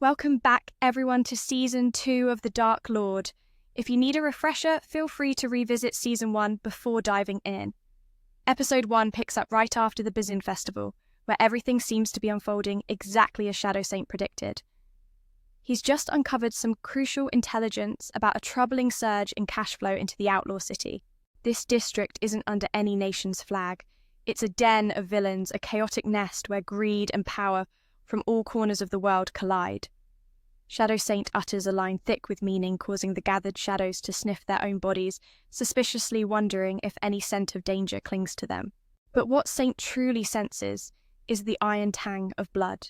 Welcome back, everyone, to Season 2 of The Dark Lord. If you need a refresher, feel free to revisit Season 1 before diving in. Episode 1 picks up right after the Bazin Festival, where everything seems to be unfolding exactly as Shadow Saint predicted. He's just uncovered some crucial intelligence about a troubling surge in cash flow into the outlaw city. This district isn't under any nation's flag. It's a den of villains, a chaotic nest where greed and power from all corners of the world collide. Shadow Saint utters a line thick with meaning, causing the gathered shadows to sniff their own bodies, suspiciously wondering if any scent of danger clings to them. But what Saint truly senses is the iron tang of blood.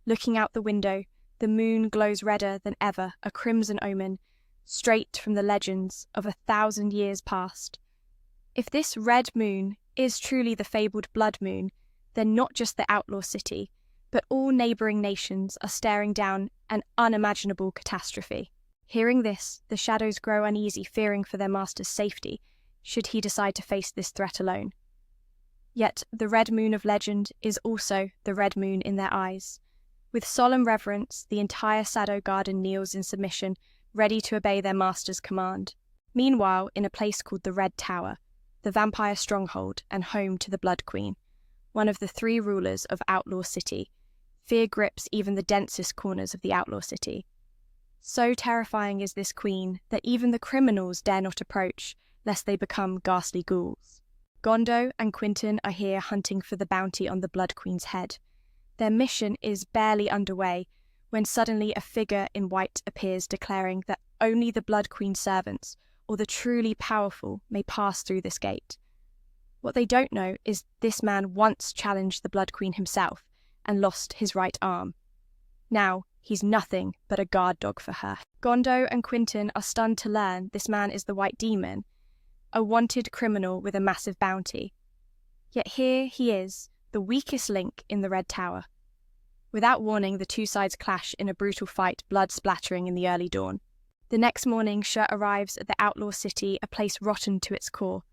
Looking out the window, the moon glows redder than ever, a crimson omen, straight from the legends of 1,000 years past. If this red moon is truly the fabled blood moon, then not just the outlaw city, but all neighbouring nations are staring down an unimaginable catastrophe. Hearing this, the shadows grow uneasy, fearing for their master's safety, should he decide to face this threat alone. Yet the red moon of legend is also the red moon in their eyes. With solemn reverence, the entire Shadow Garden kneels in submission, ready to obey their master's command. Meanwhile, in a place called the Red Tower, the vampire stronghold and home to the Blood Queen, one of the 3 rulers of Outlaw City, fear grips even the densest corners of the outlaw city. So terrifying is this queen that even the criminals dare not approach, lest they become ghastly ghouls. Gondo and Quentin are here hunting for the bounty on the Blood Queen's head. Their mission is barely underway when suddenly a figure in white appears, declaring that only the Blood Queen's servants, or the truly powerful, may pass through this gate. What they don't know is this man once challenged the Blood Queen himself and lost his right arm. Now, he's nothing but a guard dog for her. Gondo and Quentin are stunned to learn this man is the White Demon, a wanted criminal with a massive bounty. Yet here he is, the weakest link in the Red Tower. Without warning, the 2 sides clash in a brutal fight, blood splattering in the early dawn. The next morning, Shur arrives at the outlaw city, a place rotten to its core.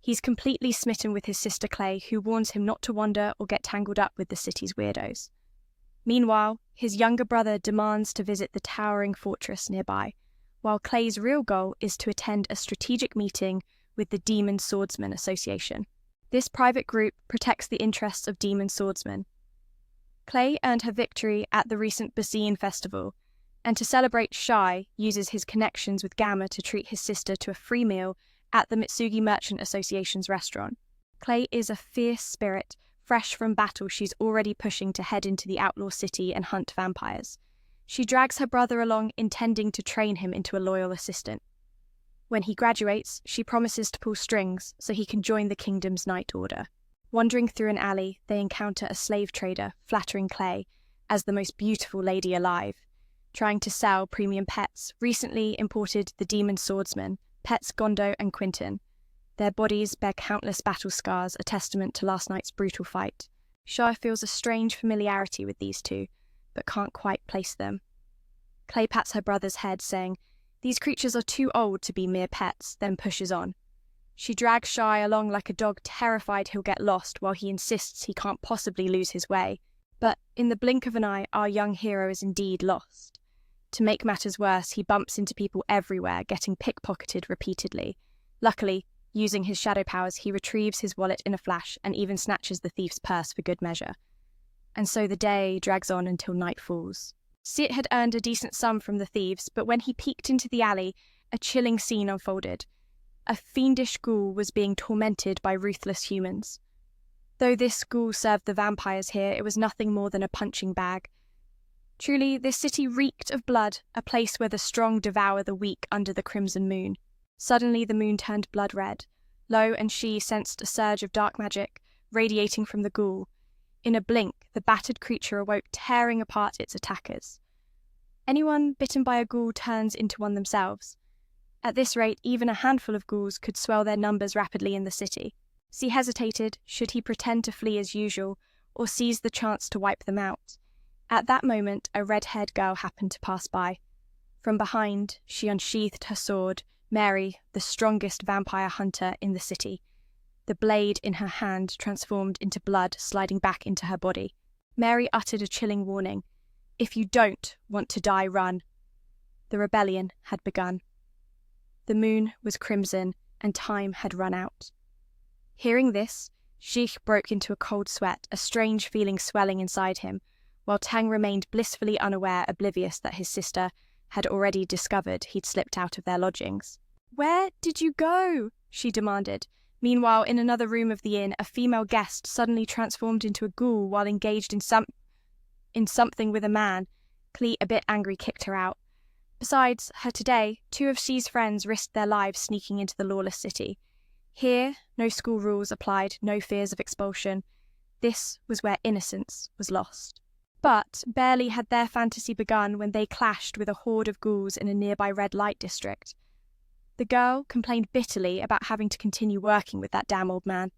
He's completely smitten with his sister Clay, who warns him not to wander or get tangled up with the city's weirdos. Meanwhile, his younger brother demands to visit the towering fortress nearby, while Clay's real goal is to attend a strategic meeting with the Demon Swordsman Association. This private group protects the interests of demon swordsmen. Clay earned her victory at the recent Bazin Festival, and to celebrate, Shai uses his connections with Gamma to treat his sister to a free meal at the Mitsugi Merchant Association's restaurant. Clay is a fierce spirit. Fresh from battle, she's already pushing to head into the outlaw city and hunt vampires. She drags her brother along, intending to train him into a loyal assistant. When he graduates, she promises to pull strings so he can join the kingdom's Night Order. Wandering through an alley, they encounter a slave trader, flattering Clay as the most beautiful lady alive, trying to sell premium pets. Recently imported the Demon Swordsman, pets Gondo and Quentin. Their bodies bear countless battle scars, a testament to last night's brutal fight. Shah feels a strange familiarity with these 2, but can't quite place them. Clay pats her brother's head, saying, "These creatures are too old to be mere pets," then pushes on. She drags Shai along like a dog, terrified he'll get lost, while he insists he can't possibly lose his way. But in the blink of an eye, our young hero is indeed lost. To make matters worse, he bumps into people everywhere, getting pickpocketed repeatedly. Luckily, using his shadow powers, he retrieves his wallet in a flash and even snatches the thief's purse for good measure. And so the day drags on until night falls. Sit had earned a decent sum from the thieves, but when he peeked into the alley, a chilling scene unfolded. A fiendish ghoul was being tormented by ruthless humans. Though this ghoul served the vampires here, it was nothing more than a punching bag. Truly, this city reeked of blood, a place where the strong devour the weak under the crimson moon. Suddenly the moon turned blood red. Lo and She sensed a surge of dark magic radiating from the ghoul. In a blink, the battered creature awoke, tearing apart its attackers. Anyone bitten by a ghoul turns into one themselves. At this rate, even a handful of ghouls could swell their numbers rapidly in the city. She hesitated, should he pretend to flee as usual, or seize the chance to wipe them out. At that moment, a red-haired girl happened to pass by. From behind, she unsheathed her sword, Mary, the strongest vampire hunter in the city. The blade in her hand transformed into blood, sliding back into her body. Mary uttered a chilling warning. If you don't want to die, run. The rebellion had begun. The moon was crimson and time had run out. Hearing this, Sheikh broke into a cold sweat, a strange feeling swelling inside him, while Tang remained blissfully unaware, oblivious that his sister had already discovered he'd slipped out of their lodgings. "Where did you go?" she demanded. Meanwhile, in another room of the inn, a female guest suddenly transformed into a ghoul while engaged in something with a man. Klee, a bit angry, kicked her out. Besides her today, 2 of Xi's friends risked their lives sneaking into the lawless city. Here, no school rules applied, no fears of expulsion. This was where innocence was lost. But barely had their fantasy begun when they clashed with a horde of ghouls in a nearby red light district. The girl complained bitterly about having to continue working with that damn old man.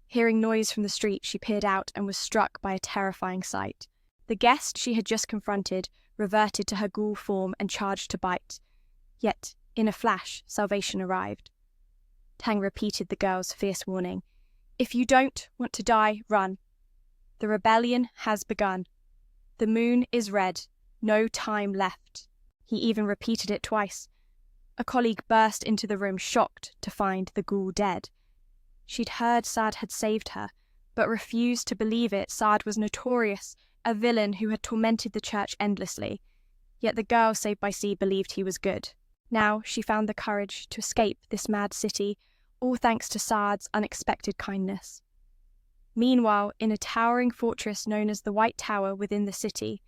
Hearing noise from the street, she peered out and was struck by a terrifying sight. The guest she had just confronted reverted to her ghoul form and charged to bite. Yet, in a flash, salvation arrived. Tang repeated the girl's fierce warning. "If you don't want to die, run. The rebellion has begun. The moon is red. No time left." He even repeated it twice. A colleague burst into the room, shocked to find the ghoul dead. She'd heard Saad had saved her, but refused to believe it. Saad was notorious, a villain who had tormented the church endlessly. Yet the girl saved by Xi believed he was good. Now she found the courage to escape this mad city, all thanks to Saad's unexpected kindness. Meanwhile, in a towering fortress known as the White Tower within the city,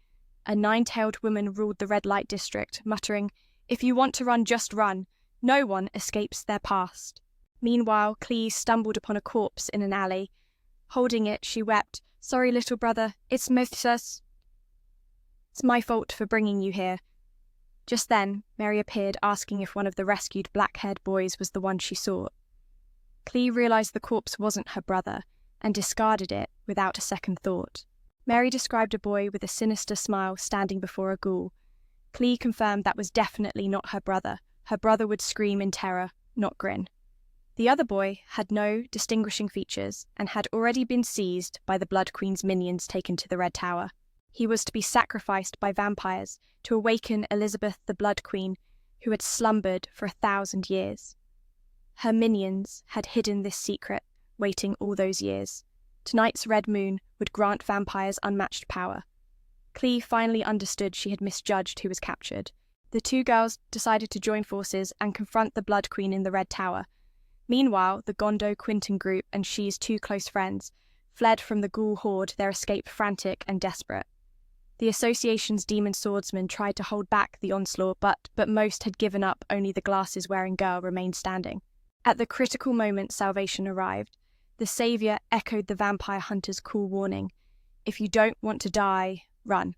a 9-tailed woman ruled the red light district, muttering, "If you want to run, just run. No one escapes their past." Meanwhile, Klee stumbled upon a corpse in an alley. Holding it, she wept, "Sorry, little brother, it's Mithras. It's my fault for bringing you here." Just then, Mary appeared, asking if one of the rescued black-haired boys was the one she sought. Klee realized the corpse wasn't her brother, and discarded it without a second thought. Mary described a boy with a sinister smile standing before a ghoul. Klee confirmed that was definitely not her brother. Her brother would scream in terror, not grin. The other boy had no distinguishing features and had already been seized by the Blood Queen's minions taken to the Red Tower. He was to be sacrificed by vampires to awaken Elizabeth the Blood Queen, who had slumbered for 1,000 years. Her minions had hidden this secret, waiting all those years. Tonight's red moon would grant vampires unmatched power. Klee finally understood she had misjudged who was captured. The 2 girls decided to join forces and confront the Blood Queen in the Red Tower. Meanwhile, the Gondo Quinton group and Xi's 2 close friends fled from the ghoul horde, their escape frantic and desperate. The Association's demon swordsmen tried to hold back the onslaught, but most had given up. Only the glasses-wearing girl remained standing. At the critical moment, salvation arrived. The savior echoed the vampire hunter's cool warning. "If you don't want to die, run."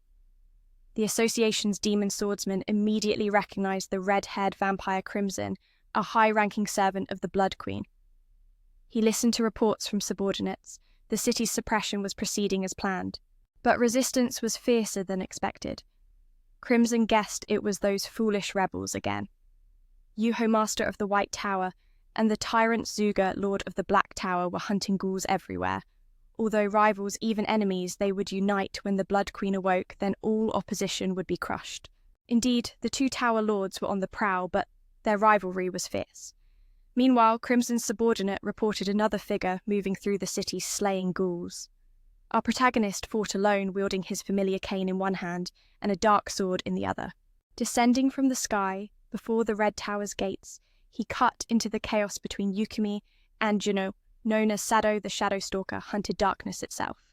The Association's demon swordsman immediately recognized the red-haired vampire Crimson, a high-ranking servant of the Blood Queen. He listened to reports from subordinates. The city's suppression was proceeding as planned. But resistance was fiercer than expected. Crimson guessed it was those foolish rebels again. Yuho, master of the White Tower, and the tyrant Zuga, lord of the Black Tower, were hunting ghouls everywhere. Although rivals, even enemies, they would unite when the Blood Queen awoke, then all opposition would be crushed. Indeed, the 2 tower lords were on the prowl, but their rivalry was fierce. Meanwhile, Crimson's subordinate reported another figure moving through the city slaying ghouls. Our protagonist fought alone, wielding his familiar cane in one hand and a dark sword in the other. Descending from the sky, before the Red Tower's gates, he cut into the chaos between Yukimi and Juno, known as Sado the Shadow Stalker, hunted darkness itself.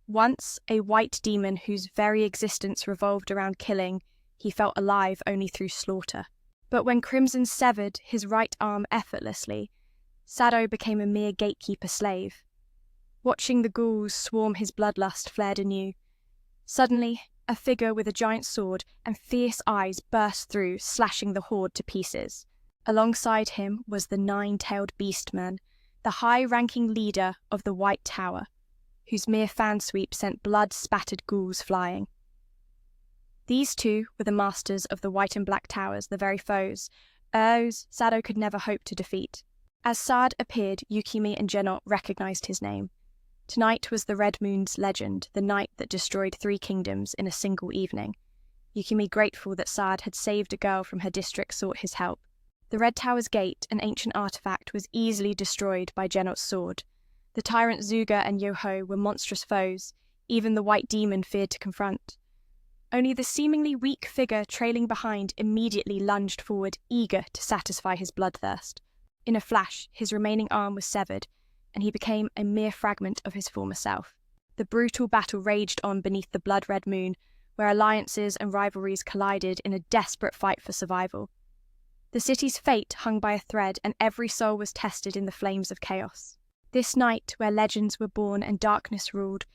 Once a white demon whose very existence revolved around killing, he felt alive only through slaughter. But when Crimson severed his right arm effortlessly, Sado became a mere gatekeeper slave. Watching the ghouls swarm, his bloodlust flared anew. Suddenly, a figure with a giant sword and fierce eyes burst through, slashing the horde to pieces. Alongside him was the 9-tailed beastman, the high-ranking leader of the White Tower, whose mere fan sweep sent blood-spattered ghouls flying. These 2 were the masters of the White and Black Towers, the very foes Sado could never hope to defeat. As Saad appeared, Yukimi and Genot recognized his name. Tonight was the Red Moon's legend, the night that destroyed 3 kingdoms in a single evening. Yukimi, grateful that Saad had saved a girl from her district, sought his help. The Red Tower's gate, an ancient artifact, was easily destroyed by Genot's sword. The tyrant Zuga and Yoho were monstrous foes, even the White Demon feared to confront. Only the seemingly weak figure trailing behind immediately lunged forward, eager to satisfy his bloodthirst. In a flash, his remaining arm was severed, and he became a mere fragment of his former self. The brutal battle raged on beneath the blood-red moon, where alliances and rivalries collided in a desperate fight for survival. The city's fate hung by a thread, and every soul was tested in the flames of chaos. This night, where legends were born and darkness ruled,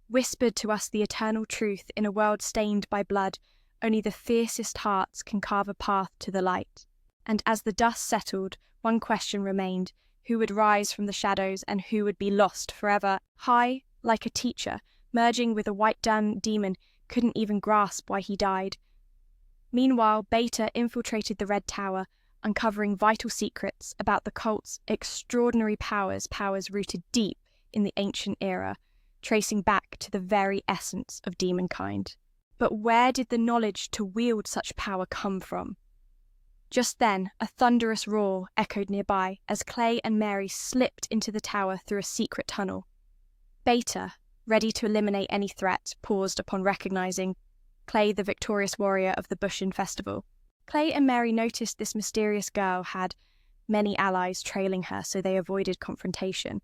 whispered to us the eternal truth in a world stained by blood. Only the fiercest hearts can carve a path to the light. And as the dust settled, one question remained: who would rise from the shadows and who would be lost forever? High, like a teacher, merging with a white demon, couldn't even grasp why he died. Meanwhile, Beta infiltrated the Red Tower, uncovering vital secrets about the cult's extraordinary powers rooted deep in the ancient era, tracing back to the very essence of demonkind. But where did the knowledge to wield such power come from? Just then, a thunderous roar echoed nearby as Clay and Mary slipped into the tower through a secret tunnel. Beta, ready to eliminate any threat, paused upon recognizing Clay, the victorious warrior of the Bushin Festival. Clay and Mary noticed this mysterious girl had many allies trailing her, so they avoided confrontation.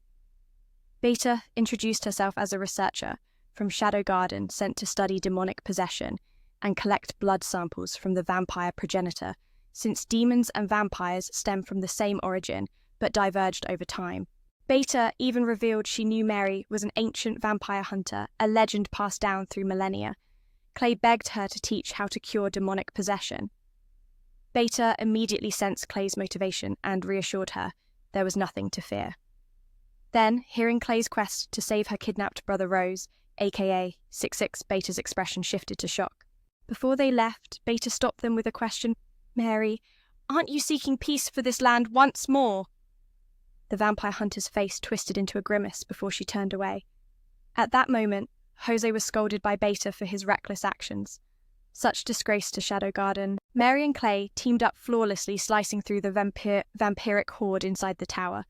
Beta introduced herself as a researcher from Shadow Garden sent to study demonic possession and collect blood samples from the vampire progenitor, since demons and vampires stem from the same origin but diverged over time. Beta even revealed she knew Mary was an ancient vampire hunter, a legend passed down through millennia. Clay begged her to teach how to cure demonic possession. Beta immediately sensed Clay's motivation and reassured her there was nothing to fear. Then, hearing Clay's quest to save her kidnapped brother Rose, aka 66, Beta's expression shifted to shock. Before they left, Beta stopped them with a question. "Mary, aren't you seeking peace for this land once more?" The vampire hunter's face twisted into a grimace before she turned away. At that moment, Jose was scolded by Beta for his reckless actions. Such disgrace to Shadow Garden. Mary and Clay teamed up flawlessly, slicing through the vampiric horde inside the tower.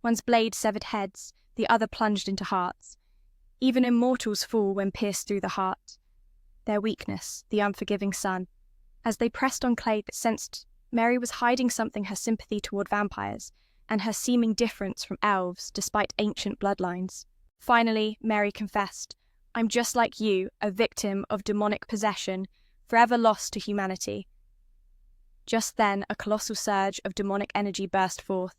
One's blade severed heads, the other plunged into hearts. Even immortals fall when pierced through the heart. Their weakness, the unforgiving sun. As they pressed on Clay, that sensed Mary was hiding something: her sympathy toward vampires, and her seeming difference from elves, despite ancient bloodlines. Finally, Mary confessed, "I'm just like you, a victim of demonic possession, forever lost to humanity." Just then, a colossal surge of demonic energy burst forth.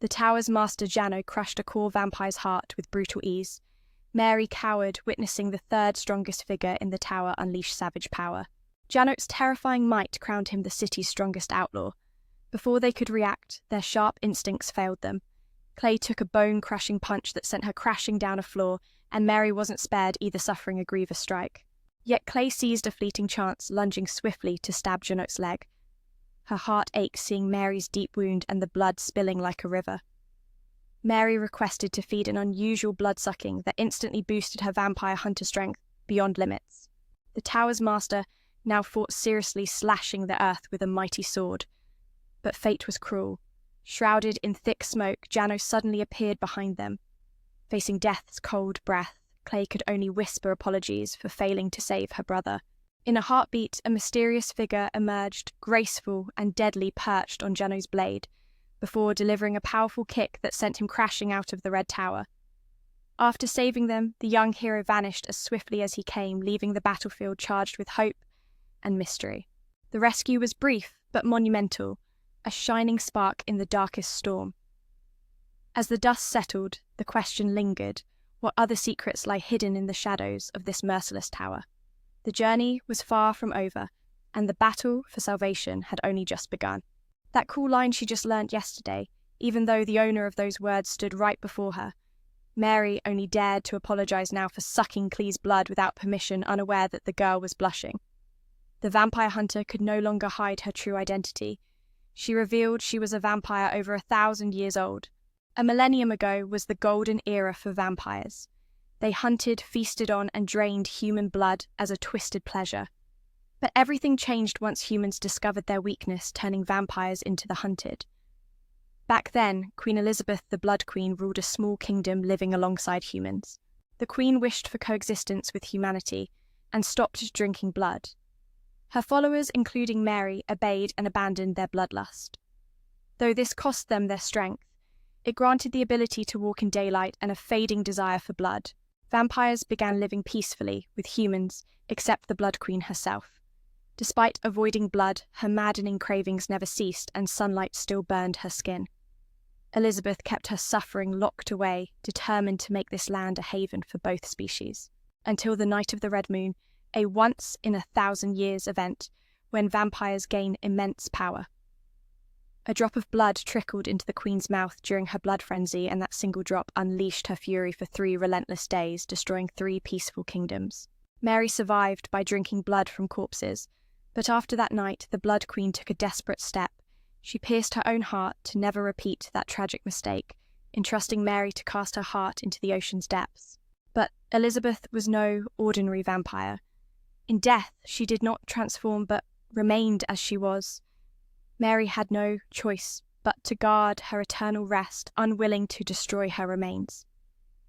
The tower's master Jano crushed a core vampire's heart with brutal ease. Mary cowered, witnessing the third strongest figure in the tower unleash savage power. Janot's terrifying might crowned him the city's strongest outlaw. Before they could react, their sharp instincts failed them. Clay took a bone-crushing punch that sent her crashing down a floor, and Mary wasn't spared, either suffering a grievous strike. Yet Clay seized a fleeting chance, lunging swiftly to stab Janot's leg. Her heart ached seeing Mary's deep wound and the blood spilling like a river. Mary requested to feed an unusual blood-sucking that instantly boosted her vampire hunter strength beyond limits. The tower's master now fought seriously, slashing the earth with a mighty sword. But fate was cruel. Shrouded in thick smoke, Jano suddenly appeared behind them. Facing death's cold breath, Clay could only whisper apologies for failing to save her brother. In a heartbeat, a mysterious figure emerged, graceful and deadly, perched on Jano's blade, before delivering a powerful kick that sent him crashing out of the Red Tower. After saving them, the young hero vanished as swiftly as he came, leaving the battlefield charged with hope and mystery. The rescue was brief but monumental, a shining spark in the darkest storm. As the dust settled, the question lingered: what other secrets lie hidden in the shadows of this merciless tower? The journey was far from over, and the battle for salvation had only just begun. That cool line she just learnt yesterday, even though the owner of those words stood right before her. Mary only dared to apologize now for sucking Clee's blood without permission, unaware that the girl was blushing. The vampire hunter could no longer hide her true identity. She revealed she was a vampire over 1,000 years old. A millennium ago was the golden era for vampires. They hunted, feasted on, and drained human blood as a twisted pleasure. But everything changed once humans discovered their weakness, turning vampires into the hunted. Back then, Queen Elizabeth, the Blood Queen, ruled a small kingdom living alongside humans. The Queen wished for coexistence with humanity and stopped drinking blood. Her followers, including Mary, obeyed and abandoned their bloodlust. Though this cost them their strength, it granted the ability to walk in daylight and a fading desire for blood. Vampires began living peacefully with humans, except the Blood Queen herself. Despite avoiding blood, her maddening cravings never ceased and sunlight still burned her skin. Elizabeth kept her suffering locked away, determined to make this land a haven for both species. Until the night of the Red Moon, a once-in-a-thousand-years event when vampires gain immense power. A drop of blood trickled into the Queen's mouth during her blood frenzy, and that single drop unleashed her fury for 3 relentless days, destroying 3 peaceful kingdoms. Mary survived by drinking blood from corpses, but after that night, the Blood Queen took a desperate step. She pierced her own heart to never repeat that tragic mistake, entrusting Mary to cast her heart into the ocean's depths. But Elizabeth was no ordinary vampire. In death, she did not transform but remained as she was. Mary had no choice but to guard her eternal rest, unwilling to destroy her remains.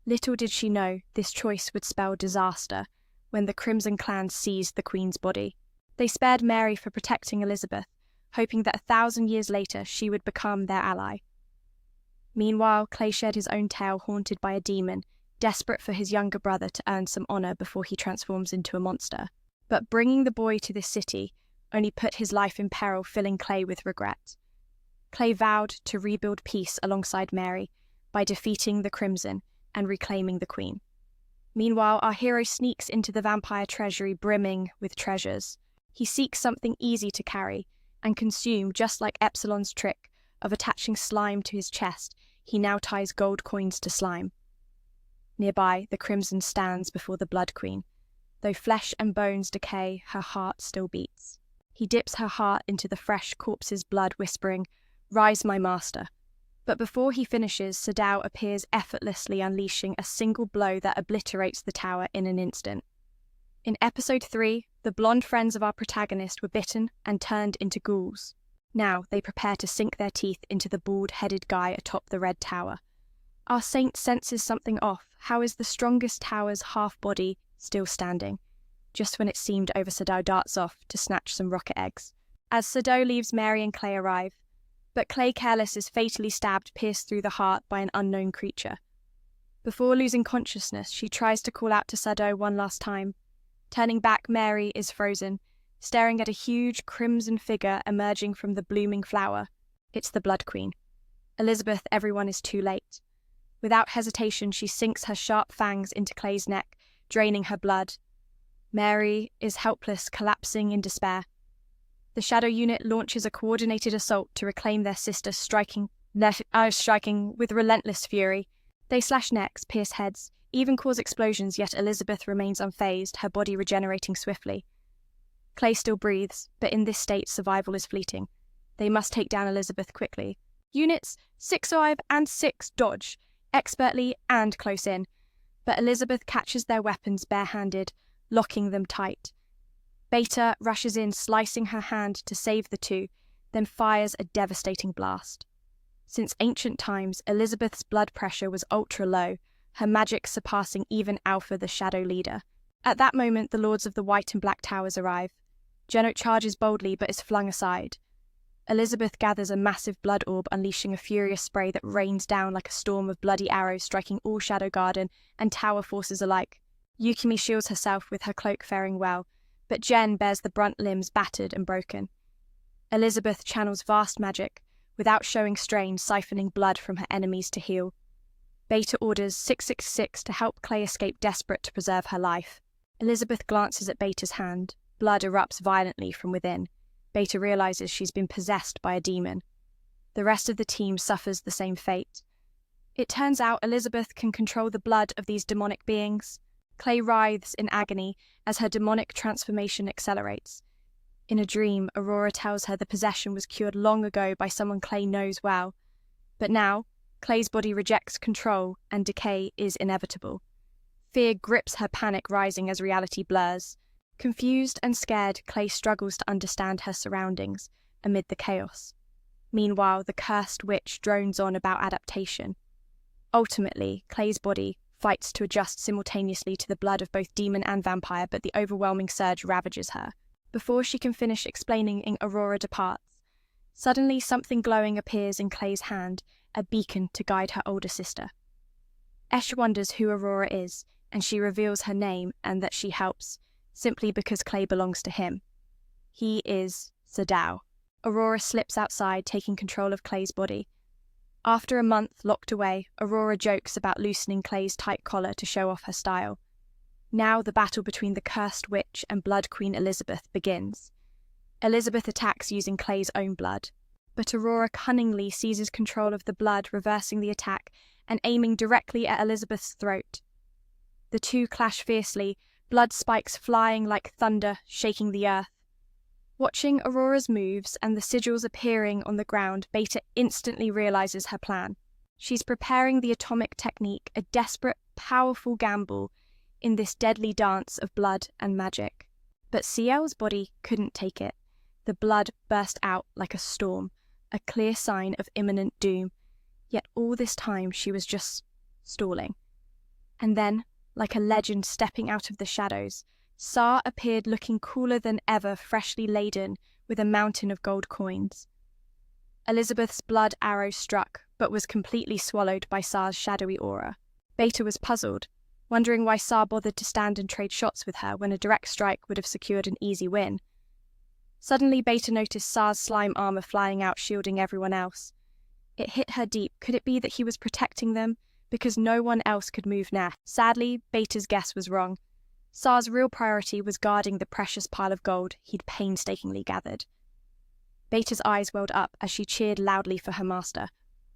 Little did she know this choice would spell disaster when the Crimson Clan seized the Queen's body. They spared Mary for protecting Elizabeth, hoping that 1,000 years later she would become their ally. Meanwhile, Clay shared his own tale, haunted by a demon, desperate for his younger brother to earn some honor before he transforms into a monster. But bringing the boy to this city only put his life in peril, filling Clay with regret. Clay vowed to rebuild peace alongside Mary by defeating the Crimson and reclaiming the Queen. Meanwhile, our hero sneaks into the vampire treasury brimming with treasures. He seeks something easy to carry and consume, just like Epsilon's trick of attaching slime to his chest. He now ties gold coins to slime. Nearby, the Crimson stands before the Blood Queen. Though flesh and bones decay, her heart still beats. He dips her heart into the fresh corpse's blood, whispering, "Rise, my master." But before he finishes, Sadao appears effortlessly, unleashing a single blow that obliterates the tower in an instant. In episode 3, the blonde friends of our protagonist were bitten and turned into ghouls. Now they prepare to sink their teeth into the bald-headed guy atop the red tower. Our saint senses something off. How is the strongest tower's half-body still standing? Just when it seemed over, Sadao darts off to snatch some rocket eggs. As Sadao leaves, Mary and Clay arrive. But Clay, careless, is fatally stabbed, pierced through the heart by an unknown creature. Before losing consciousness, she tries to call out to Sadao one last time. Turning back, Mary is frozen, staring at a huge crimson figure emerging from the blooming flower. It's the Blood Queen. Elizabeth, everyone is too late. Without hesitation, she sinks her sharp fangs into Clay's neck, draining her blood. Mary is helpless, collapsing in despair. The Shadow Unit launches a coordinated assault to reclaim their sister, striking with relentless fury. They slash necks, pierce heads, even cause explosions, yet Elizabeth remains unfazed, her body regenerating swiftly. Clay still breathes, but in this state, survival is fleeting. They must take down Elizabeth quickly. Units 6-5 and 6 dodge, expertly and close in, but Elizabeth catches their weapons barehanded, locking them tight. Beta rushes in, slicing her hand to save the two, then fires a devastating blast. Since ancient times, Elizabeth's blood pressure was ultra-low, her magic surpassing even Alpha, the Shadow Leader. At that moment, the Lords of the White and Black Towers arrive. Gennot charges boldly but is flung aside. Elizabeth gathers a massive blood orb, unleashing a furious spray that rains down like a storm of bloody arrows, striking all Shadow Garden and Tower forces alike. Yukimi shields herself with her cloak, faring well, but Jen bears the brunt, limbs battered and broken. Elizabeth channels vast magic, without showing strain, siphoning blood from her enemies to heal. Beta orders 666 to help Clay escape, desperate to preserve her life. Elizabeth glances at Beta's hand. Blood erupts violently from within. Beta realizes she's been possessed by a demon. The rest of the team suffers the same fate. It turns out Elizabeth can control the blood of these demonic beings. Clay writhes in agony as her demonic transformation accelerates. In a dream, Aurora tells her the possession was cured long ago by someone Clay knows well. But now, Clay's body rejects control and decay is inevitable. Fear grips her, panic rising as reality blurs. Confused and scared, Clay struggles to understand her surroundings amid the chaos. Meanwhile, the cursed witch drones on about adaptation. Ultimately, Clay's body fights to adjust simultaneously to the blood of both demon and vampire, but the overwhelming surge ravages her. Before she can finish explaining, Aurora departs. Suddenly, something glowing appears in Clay's hand, a beacon to guide her older sister. Esh wonders who Aurora is, and she reveals her name and that she helps, simply because Clay belongs to him. He is Sadao. Aurora slips outside, taking control of Clay's body. After a month locked away, Aurora jokes about loosening Clay's tight collar to show off her style. Now the battle between the cursed witch and Blood Queen Elizabeth begins. Elizabeth attacks using Clay's own blood, but Aurora cunningly seizes control of the blood, reversing the attack and aiming directly at Elizabeth's throat. The two clash fiercely, blood spikes flying like thunder, shaking the earth. Watching Aurora's moves and the sigils appearing on the ground, Beta instantly realizes her plan. She's preparing the atomic technique, a desperate, powerful gamble in this deadly dance of blood and magic. But Ciel's body couldn't take it. The blood burst out like a storm, a clear sign of imminent doom. Yet all this time she was just stalling. And then, like a legend stepping out of the shadows, Sar appeared looking cooler than ever, freshly laden with a mountain of gold coins. Elizabeth's blood arrow struck, but was completely swallowed by Sar's shadowy aura. Beta was puzzled, wondering why Sar bothered to stand and trade shots with her when a direct strike would have secured an easy win. Suddenly, Beta noticed Sar's slime armor flying out, shielding everyone else. It hit her deep. Could it be that he was protecting them? Because no one else could move now. Sadly, Beta's guess was wrong. Sar's real priority was guarding the precious pile of gold he'd painstakingly gathered. Beta's eyes welled up as she cheered loudly for her master.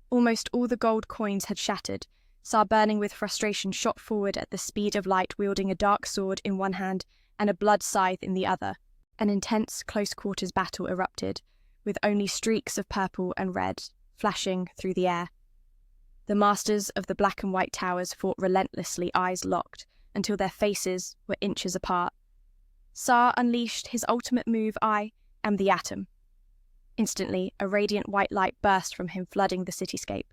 Almost all the gold coins had shattered. Sar, burning with frustration, shot forward at the speed of light, wielding a dark sword in one hand and a blood scythe in the other. An intense, close-quarters battle erupted, with only streaks of purple and red flashing through the air. The masters of the black and white towers fought relentlessly, eyes locked, until their faces were inches apart. Sar unleashed his ultimate move, I am the Atom. Instantly, a radiant white light burst from him, flooding the cityscape.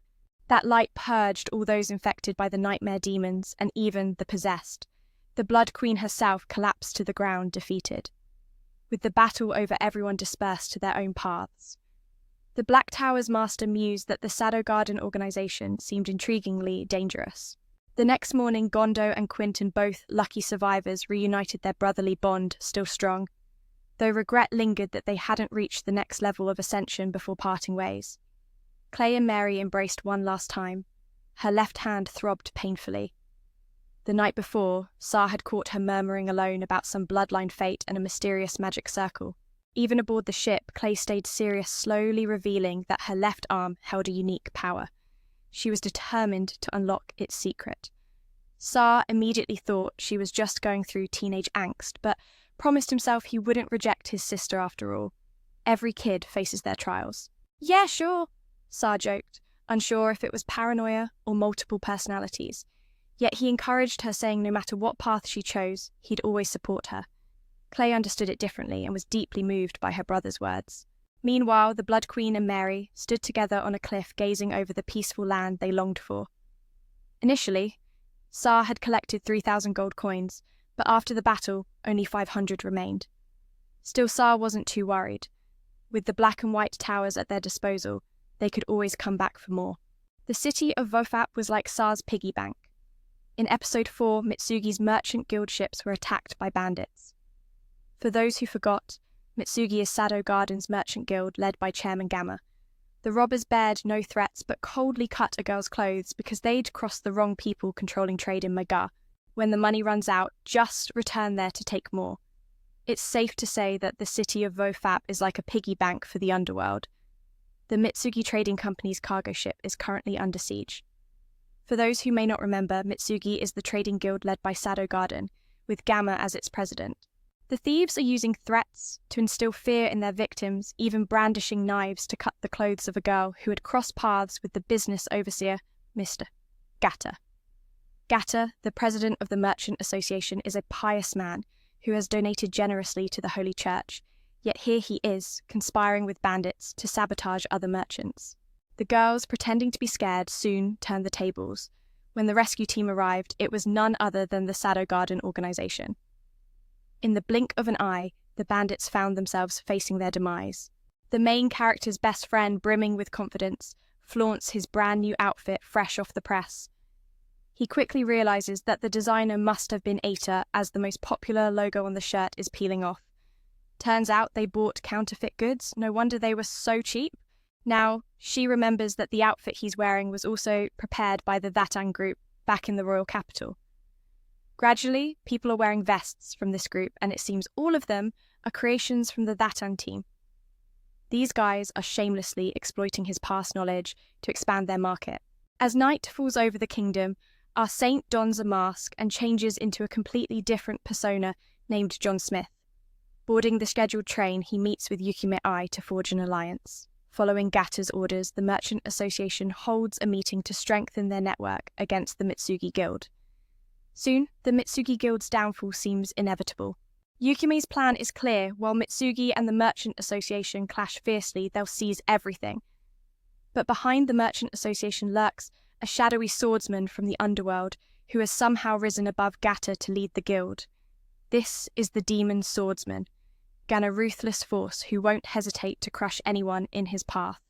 That light purged all those infected by the nightmare demons and even the possessed. The Blood Queen herself collapsed to the ground, defeated, with the battle over everyone dispersed to their own paths. The Black Tower's master mused that the Shadow Garden organization seemed intriguingly dangerous. The next morning, Gondo and Quinton, both lucky survivors, reunited, their brotherly bond still strong, though regret lingered that they hadn't reached the next level of ascension before parting ways. Clay and Mary embraced one last time. Her left hand throbbed painfully. The night before, Sar had caught her murmuring alone about some bloodline fate and a mysterious magic circle. Even aboard the ship, Clay stayed serious, slowly revealing that her left arm held a unique power. She was determined to unlock its secret. Sar immediately thought she was just going through teenage angst, but promised himself he wouldn't reject his sister after all. Every kid faces their trials. "Yeah, sure," Sar joked, unsure if it was paranoia or multiple personalities. Yet he encouraged her, saying no matter what path she chose, he'd always support her. Clay understood it differently and was deeply moved by her brother's words. Meanwhile, the Blood Queen and Mary stood together on a cliff, gazing over the peaceful land they longed for. Initially, Sar had collected 3,000 gold coins, but after the battle, only 500 remained. Still, Sar wasn't too worried. With the black and white towers at their disposal, they could always come back for more. The city of Vofap was like Sar's piggy bank. In episode 4, Mitsugi's merchant guild ships were attacked by bandits. For those who forgot, Mitsugi is Shadow Garden's merchant guild led by Chairman Gamma. The robbers bared no threats but coldly cut a girl's clothes because they'd crossed the wrong people controlling trade in Maga. When the money runs out, just return there to take more. It's safe to say that the city of Vofap is like a piggy bank for the underworld. The Mitsugi Trading Company's cargo ship is currently under siege. For those who may not remember, Mitsugi is the trading guild led by Shadow Garden, with Gamma as its president. The thieves are using threats to instill fear in their victims, even brandishing knives to cut the clothes of a girl who had crossed paths with the business overseer, Mr. Gatta. Gata, the president of the Merchant Association, is a pious man who has donated generously to the Holy Church, yet here he is, conspiring with bandits to sabotage other merchants. The girls, pretending to be scared, soon turned the tables. When the rescue team arrived, it was none other than the Shadow Garden organization. In the blink of an eye, the bandits found themselves facing their demise. The main character's best friend, brimming with confidence, flaunts his brand new outfit fresh off the press. He quickly realizes that the designer must have been Aita, as the most popular logo on the shirt is peeling off. Turns out they bought counterfeit goods, no wonder they were so cheap. Now, she remembers that the outfit he's wearing was also prepared by the Thatang group back in the royal capital. Gradually, people are wearing vests from this group, and it seems all of them are creations from the Thatang team. These guys are shamelessly exploiting his past knowledge to expand their market. As night falls over the kingdom, our saint dons a mask and changes into a completely different persona named John Smith. Boarding the scheduled train, he meets with Yukime Ai to forge an alliance. Following Gata's orders, the Merchant Association holds a meeting to strengthen their network against the Mitsugi Guild. Soon, the Mitsugi Guild's downfall seems inevitable. Yukime's plan is clear. While Mitsugi and the Merchant Association clash fiercely, they'll seize everything. But behind the Merchant Association lurks a shadowy swordsman from the underworld who has somehow risen above Gata to lead the guild. This is the Demon Swordsman, a ruthless force who won't hesitate to crush anyone in his path.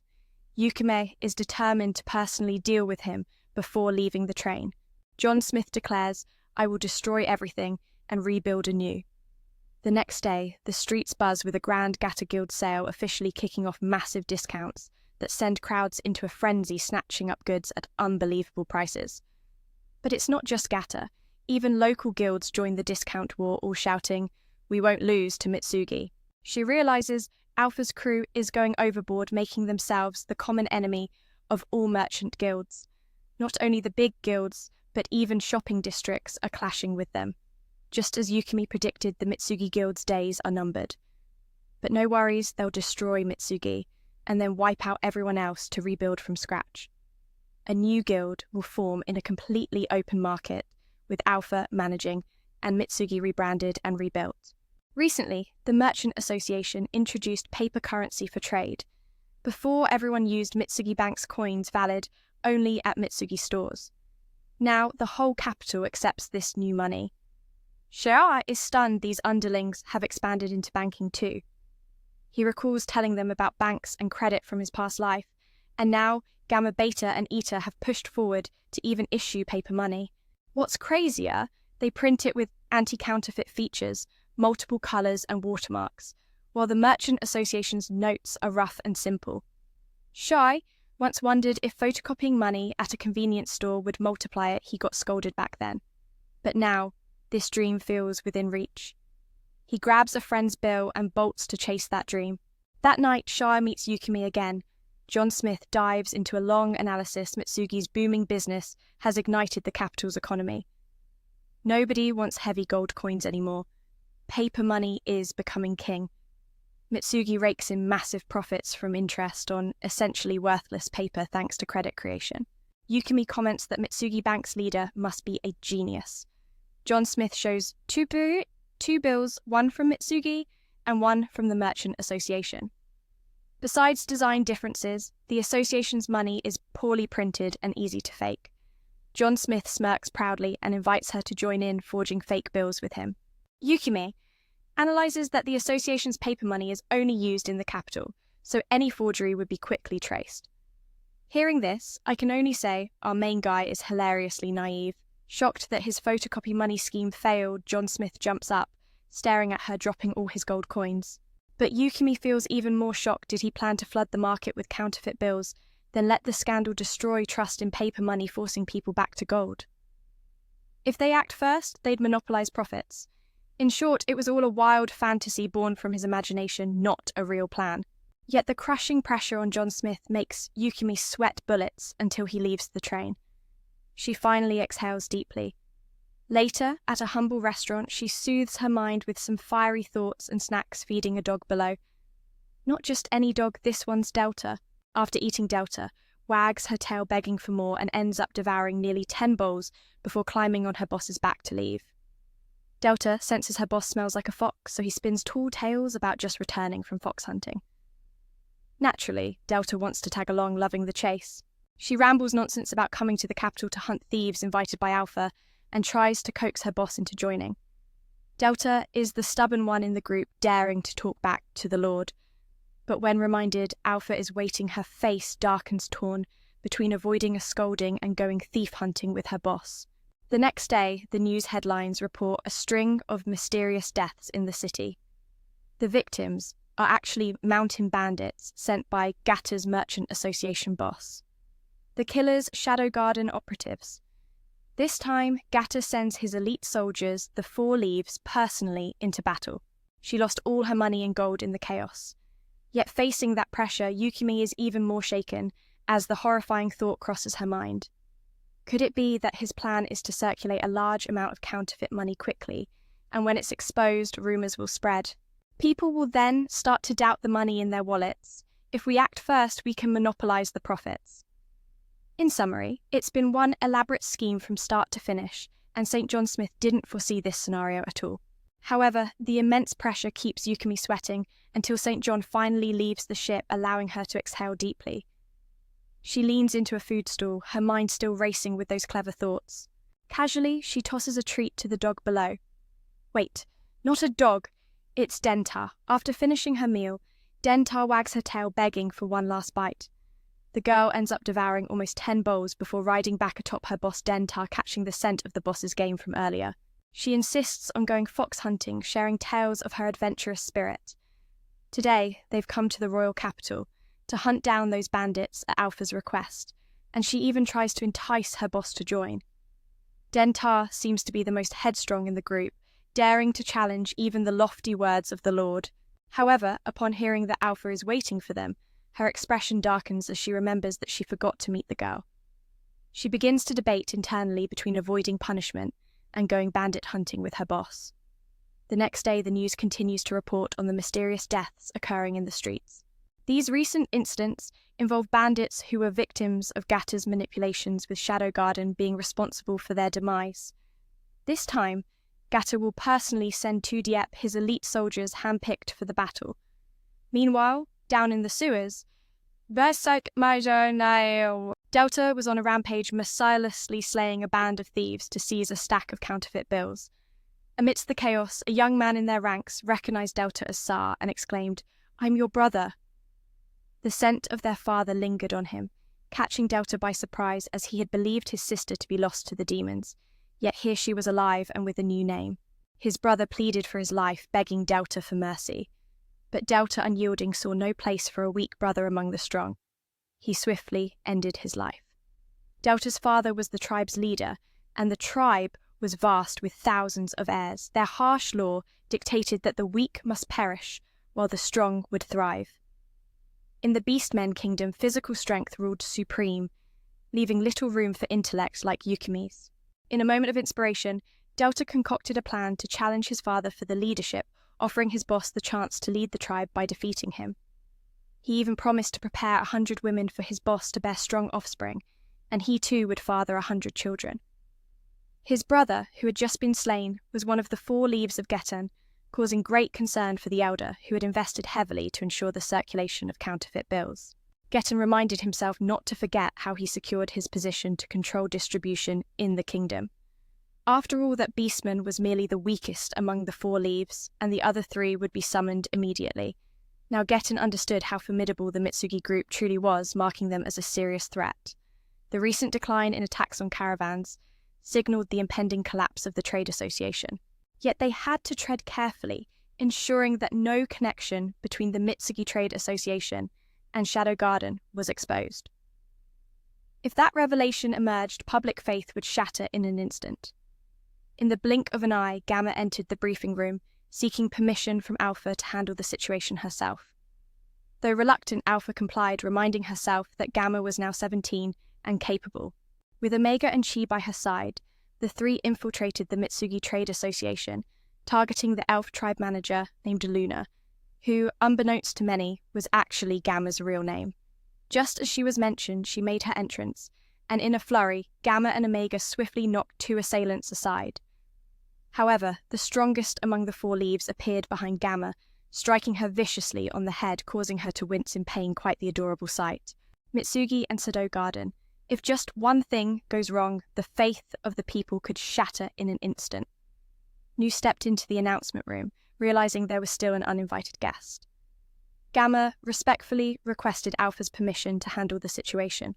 Yukime is determined to personally deal with him before leaving the train. John Smith declares, "I will destroy everything and rebuild anew." The next day, the streets buzz with a grand Gata Guild sale officially kicking off massive discounts that send crowds into a frenzy, snatching up goods at unbelievable prices. But it's not just Gata. Even local guilds join the discount war, all shouting, "We won't lose to Mitsugi." She realizes Alpha's crew is going overboard, making themselves the common enemy of all merchant guilds. Not only the big guilds, but even shopping districts are clashing with them. Just as Yukime predicted, the Mitsugi Guild's days are numbered. But no worries, they'll destroy Mitsugi, and then wipe out everyone else to rebuild from scratch. A new guild will form in a completely open market, with Alpha managing, and Mitsugi rebranded and rebuilt. Recently, the Merchant Association introduced paper currency for trade. Before, everyone used Mitsugi Bank's coins valid only at Mitsugi stores. Now, the whole capital accepts this new money. Shia is stunned these underlings have expanded into banking too. He recalls telling them about banks and credit from his past life, and now Gamma Beta and Eta have pushed forward to even issue paper money. What's crazier, they print it with anti-counterfeit features, multiple colours and watermarks, while the Merchant Association's notes are rough and simple. Shai once wondered if photocopying money at a convenience store would multiply it. He got scolded back then. But now, this dream feels within reach. He grabs a friend's bill and bolts to chase that dream. That night, Shai meets Yukime again. John Smith dives into a long analysis. Mitsugi's booming business has ignited the capital's economy. Nobody wants heavy gold coins anymore. Paper money is becoming king. Mitsugi rakes in massive profits from interest on essentially worthless paper thanks to credit creation. Yukime comments that Mitsugi Bank's leader must be a genius. John Smith shows two bills, one from Mitsugi and one from the Merchant Association. Besides design differences, the association's money is poorly printed and easy to fake. John Smith smirks proudly and invites her to join in forging fake bills with him. Yukime analyzes that the association's paper money is only used in the capital, so any forgery would be quickly traced. Hearing this, I can only say our main guy is hilariously naive. Shocked that his photocopy money scheme failed, John Smith jumps up, staring at her, dropping all his gold coins. But Yukime feels even more shocked. Did he plan to flood the market with counterfeit bills, then let the scandal destroy trust in paper money, forcing people back to gold? If they act first, they'd monopolize profits. In short, it was all a wild fantasy born from his imagination, not a real plan. Yet the crushing pressure on John Smith makes Yukime sweat bullets until he leaves the train. She finally exhales deeply. Later, at a humble restaurant, she soothes her mind with some fiery thoughts and snacks, feeding a dog below. Not just any dog, this one's Delta. After eating Delta, wags her tail begging for more, and ends up devouring nearly 10 bowls before climbing on her boss's back to leave. Delta senses her boss smells like a fox, so he spins tall tales about just returning from fox hunting. Naturally, Delta wants to tag along, loving the chase. She rambles nonsense about coming to the capital to hunt thieves invited by Alpha, and tries to coax her boss into joining. Delta is the stubborn one in the group, daring to talk back to the Lord. But when reminded Alpha is waiting, her face darkens, torn between avoiding a scolding and going thief hunting with her boss. The next day, the news headlines report a string of mysterious deaths in the city. The victims are actually mountain bandits sent by Gata's Merchant Association boss. The killers, Shadow Garden operatives. This time, Gata sends his elite soldiers, the Four Leaves, personally into battle. She lost all her money and gold in the chaos. Yet facing that pressure, Yukimi is even more shaken as the horrifying thought crosses her mind. Could it be that his plan is to circulate a large amount of counterfeit money quickly, and when it's exposed, rumours will spread? People will then start to doubt the money in their wallets. If we act first, we can monopolise the profits. In summary, it's been one elaborate scheme from start to finish, and St. John Smith didn't foresee this scenario at all. However, the immense pressure keeps Yukimi sweating until St. John finally leaves the ship, allowing her to exhale deeply. She leans into a food stall, her mind still racing with those clever thoughts. Casually, she tosses a treat to the dog below. Wait, not a dog, it's Dentar. After finishing her meal, Dentar wags her tail, begging for one last bite. The girl ends up devouring almost 10 bowls before riding back atop her boss Dentar, catching the scent of the boss's game from earlier. She insists on going fox hunting, sharing tales of her adventurous spirit. Today, they've come to the royal capital to hunt down those bandits at Alpha's request, and she even tries to entice her boss to join. Dentar seems to be the most headstrong in the group, daring to challenge even the lofty words of the Lord. However, upon hearing that Alpha is waiting for them, her expression darkens as she remembers that she forgot to meet the girl. She begins to debate internally between avoiding punishment and going bandit hunting with her boss. The next day, the news continues to report on the mysterious deaths occurring in the streets. These recent incidents involve bandits who were victims of Gata's manipulations, with Shadow Garden being responsible for their demise. This time, Gata will personally send to Dieppe his elite soldiers handpicked for the battle. Meanwhile, down in the sewers, Delta was on a rampage, mercilessly slaying a band of thieves to seize a stack of counterfeit bills. Amidst the chaos, a young man in their ranks recognized Delta as Tsar and exclaimed, "I'm your brother." The scent of their father lingered on him, catching Delta by surprise, as he had believed his sister to be lost to the demons. Yet here she was alive and with a new name. His brother pleaded for his life, begging Delta for mercy. But Delta, unyielding, saw no place for a weak brother among the strong. He swiftly ended his life. Delta's father was the tribe's leader, and the tribe was vast with thousands of heirs. Their harsh law dictated that the weak must perish, while the strong would thrive. In the Beastmen kingdom, physical strength ruled supreme, leaving little room for intellect like Yukimi's. In a moment of inspiration, Delta concocted a plan to challenge his father for the leadership, offering his boss the chance to lead the tribe by defeating him. He even promised to prepare 100 women for his boss to bear strong offspring, and he too would father 100 children. His brother, who had just been slain, was one of the Four Leaves of Getan, causing great concern for the elder, who had invested heavily to ensure the circulation of counterfeit bills. Getan reminded himself not to forget how he secured his position to control distribution in the kingdom. After all, that Beastman was merely the weakest among the Four Leaves, and the other three would be summoned immediately. Now Getan understood how formidable the Mitsugi group truly was, marking them as a serious threat. The recent decline in attacks on caravans signalled the impending collapse of the trade association. Yet they had to tread carefully, ensuring that no connection between the Mitsugi Trade Association and Shadow Garden was exposed. If that revelation emerged, public faith would shatter in an instant. In the blink of an eye, Gamma entered the briefing room, seeking permission from Alpha to handle the situation herself. Though reluctant, Alpha complied, reminding herself that Gamma was now 17 and capable. With Omega and Chi by her side, the three infiltrated the Mitsugi Trade Association, targeting the elf tribe manager named Luna, who, unbeknownst to many, was actually Gamma's real name. Just as she was mentioned, she made her entrance, and in a flurry, Gamma and Omega swiftly knocked two assailants aside. However, the strongest among the four leaves appeared behind Gamma, striking her viciously on the head, causing her to wince in pain, quite the adorable sight. Mitsugi and Sado Garden. If just one thing goes wrong, the faith of the people could shatter in an instant. Nu stepped into the announcement room, realizing there was still an uninvited guest. Gamma respectfully requested Alpha's permission to handle the situation.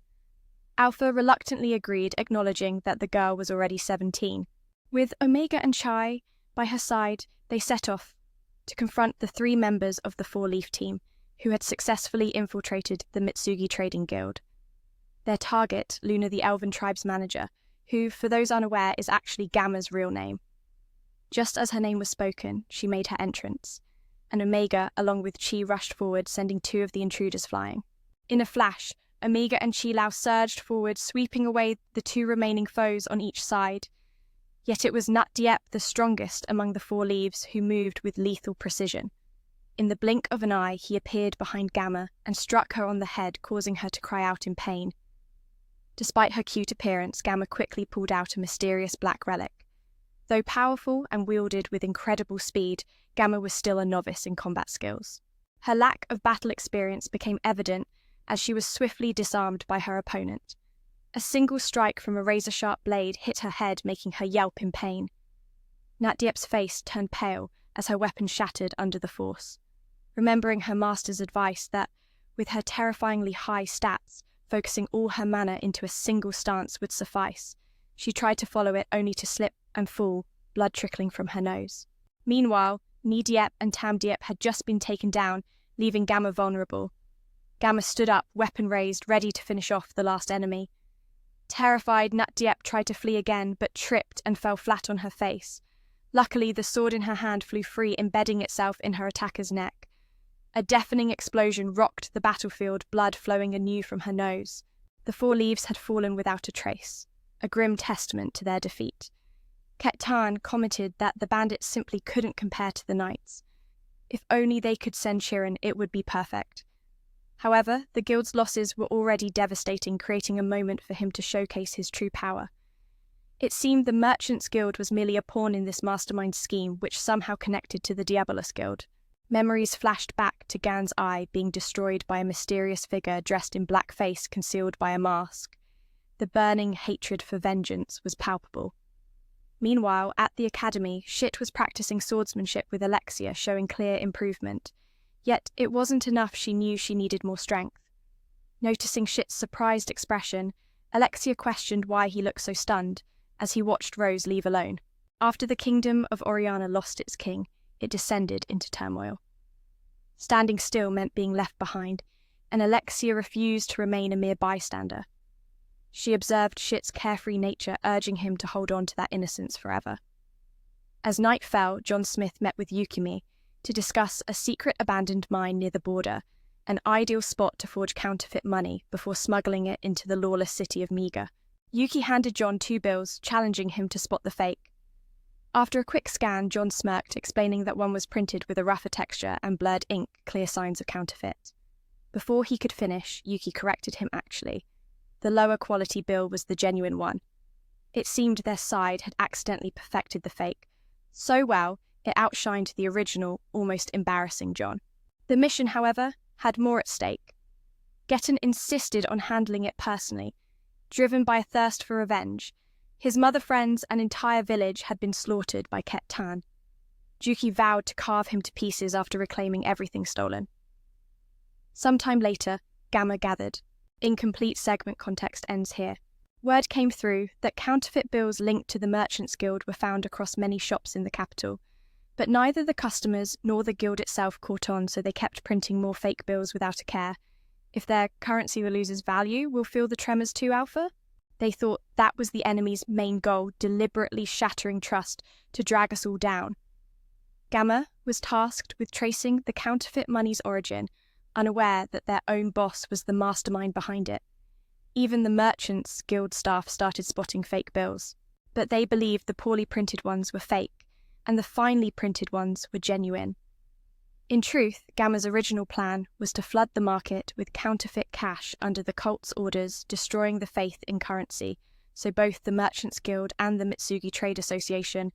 Alpha reluctantly agreed, acknowledging that the girl was already 17. With Omega and Chai by her side, they set off to confront the three members of the four-leaf team who had successfully infiltrated the Mitsugi Trading Guild. Their target, Luna the Elven Tribe's manager, who, for those unaware, is actually Gamma's real name. Just as her name was spoken, she made her entrance, and Omega, along with Chi, rushed forward, sending two of the intruders flying. In a flash, Omega and Chi Lao surged forward, sweeping away the two remaining foes on each side. Yet it was Nat Diep, the strongest among the four leaves, who moved with lethal precision. In the blink of an eye, he appeared behind Gamma and struck her on the head, causing her to cry out in pain. Despite her cute appearance, Gamma quickly pulled out a mysterious black relic. Though powerful and wielded with incredible speed, Gamma was still a novice in combat skills. Her lack of battle experience became evident as she was swiftly disarmed by her opponent. A single strike from a razor-sharp blade hit her head, making her yelp in pain. Nat Diep's face turned pale as her weapon shattered under the force. Remembering her master's advice that, with her terrifyingly high stats, focusing all her mana into a single stance would suffice, she tried to follow it only to slip and fall, blood trickling from her nose. Meanwhile, Ni Diep and Tam Diep had just been taken down, leaving Gamma vulnerable. Gamma stood up, weapon raised, ready to finish off the last enemy. Terrified, Nat Diep tried to flee again, but tripped and fell flat on her face. Luckily, the sword in her hand flew free, embedding itself in her attacker's neck. A deafening explosion rocked the battlefield, blood flowing anew from her nose. The four leaves had fallen without a trace, a grim testament to their defeat. Ket Tan commented that the bandits simply couldn't compare to the knights. If only they could send Chiron, it would be perfect. However, the guild's losses were already devastating, creating a moment for him to showcase his true power. It seemed the Merchants Guild was merely a pawn in this mastermind scheme, which somehow connected to the Diabolus Guild. Memories flashed back to Gan's eye being destroyed by a mysterious figure dressed in blackface concealed by a mask. The burning hatred for vengeance was palpable. Meanwhile, at the academy, Shit was practicing swordsmanship with Alexia, showing clear improvement. Yet it wasn't enough. She knew she needed more strength. Noticing Shit's surprised expression, Alexia questioned why he looked so stunned as he watched Rose leave alone. After the kingdom of Oriana lost its king, it descended into turmoil. Standing still meant being left behind, and Alexia refused to remain a mere bystander. She observed Shit's carefree nature, urging him to hold on to that innocence forever. As night fell, John Smith met with Yukimi to discuss a secret abandoned mine near the border, an ideal spot to forge counterfeit money before smuggling it into the lawless city of Miga. Yuki handed John 2 bills, challenging him to spot the fake. After a quick scan, John smirked, explaining that one was printed with a rougher texture and blurred ink, clear signs of counterfeit. Before he could finish, Yuki corrected him actually. The lower quality bill was the genuine one. It seemed their side had accidentally perfected the fake so well it outshined the original, almost embarrassing John. The mission, however, had more at stake. Getten insisted on handling it personally, driven by a thirst for revenge. His mother friends and entire village had been slaughtered by Ket Tan. Juki vowed to carve him to pieces after reclaiming everything stolen. Sometime later, Gamma gathered. Incomplete segment context ends here. Word came through that counterfeit bills linked to the Merchants Guild were found across many shops in the capital, but neither the customers nor the guild itself caught on, so they kept printing more fake bills without a care. If their currency loses value, we'll feel the tremors too, Alpha? They thought that was the enemy's main goal, deliberately shattering trust to drag us all down. Gamma was tasked with tracing the counterfeit money's origin, unaware that their own boss was the mastermind behind it. Even the Merchants Guild staff started spotting fake bills, but they believed the poorly printed ones were fake, and the finely printed ones were genuine. In truth, Gamma's original plan was to flood the market with counterfeit cash under the cult's orders, destroying the faith in currency, so both the Merchants Guild and the Mitsugi Trade Association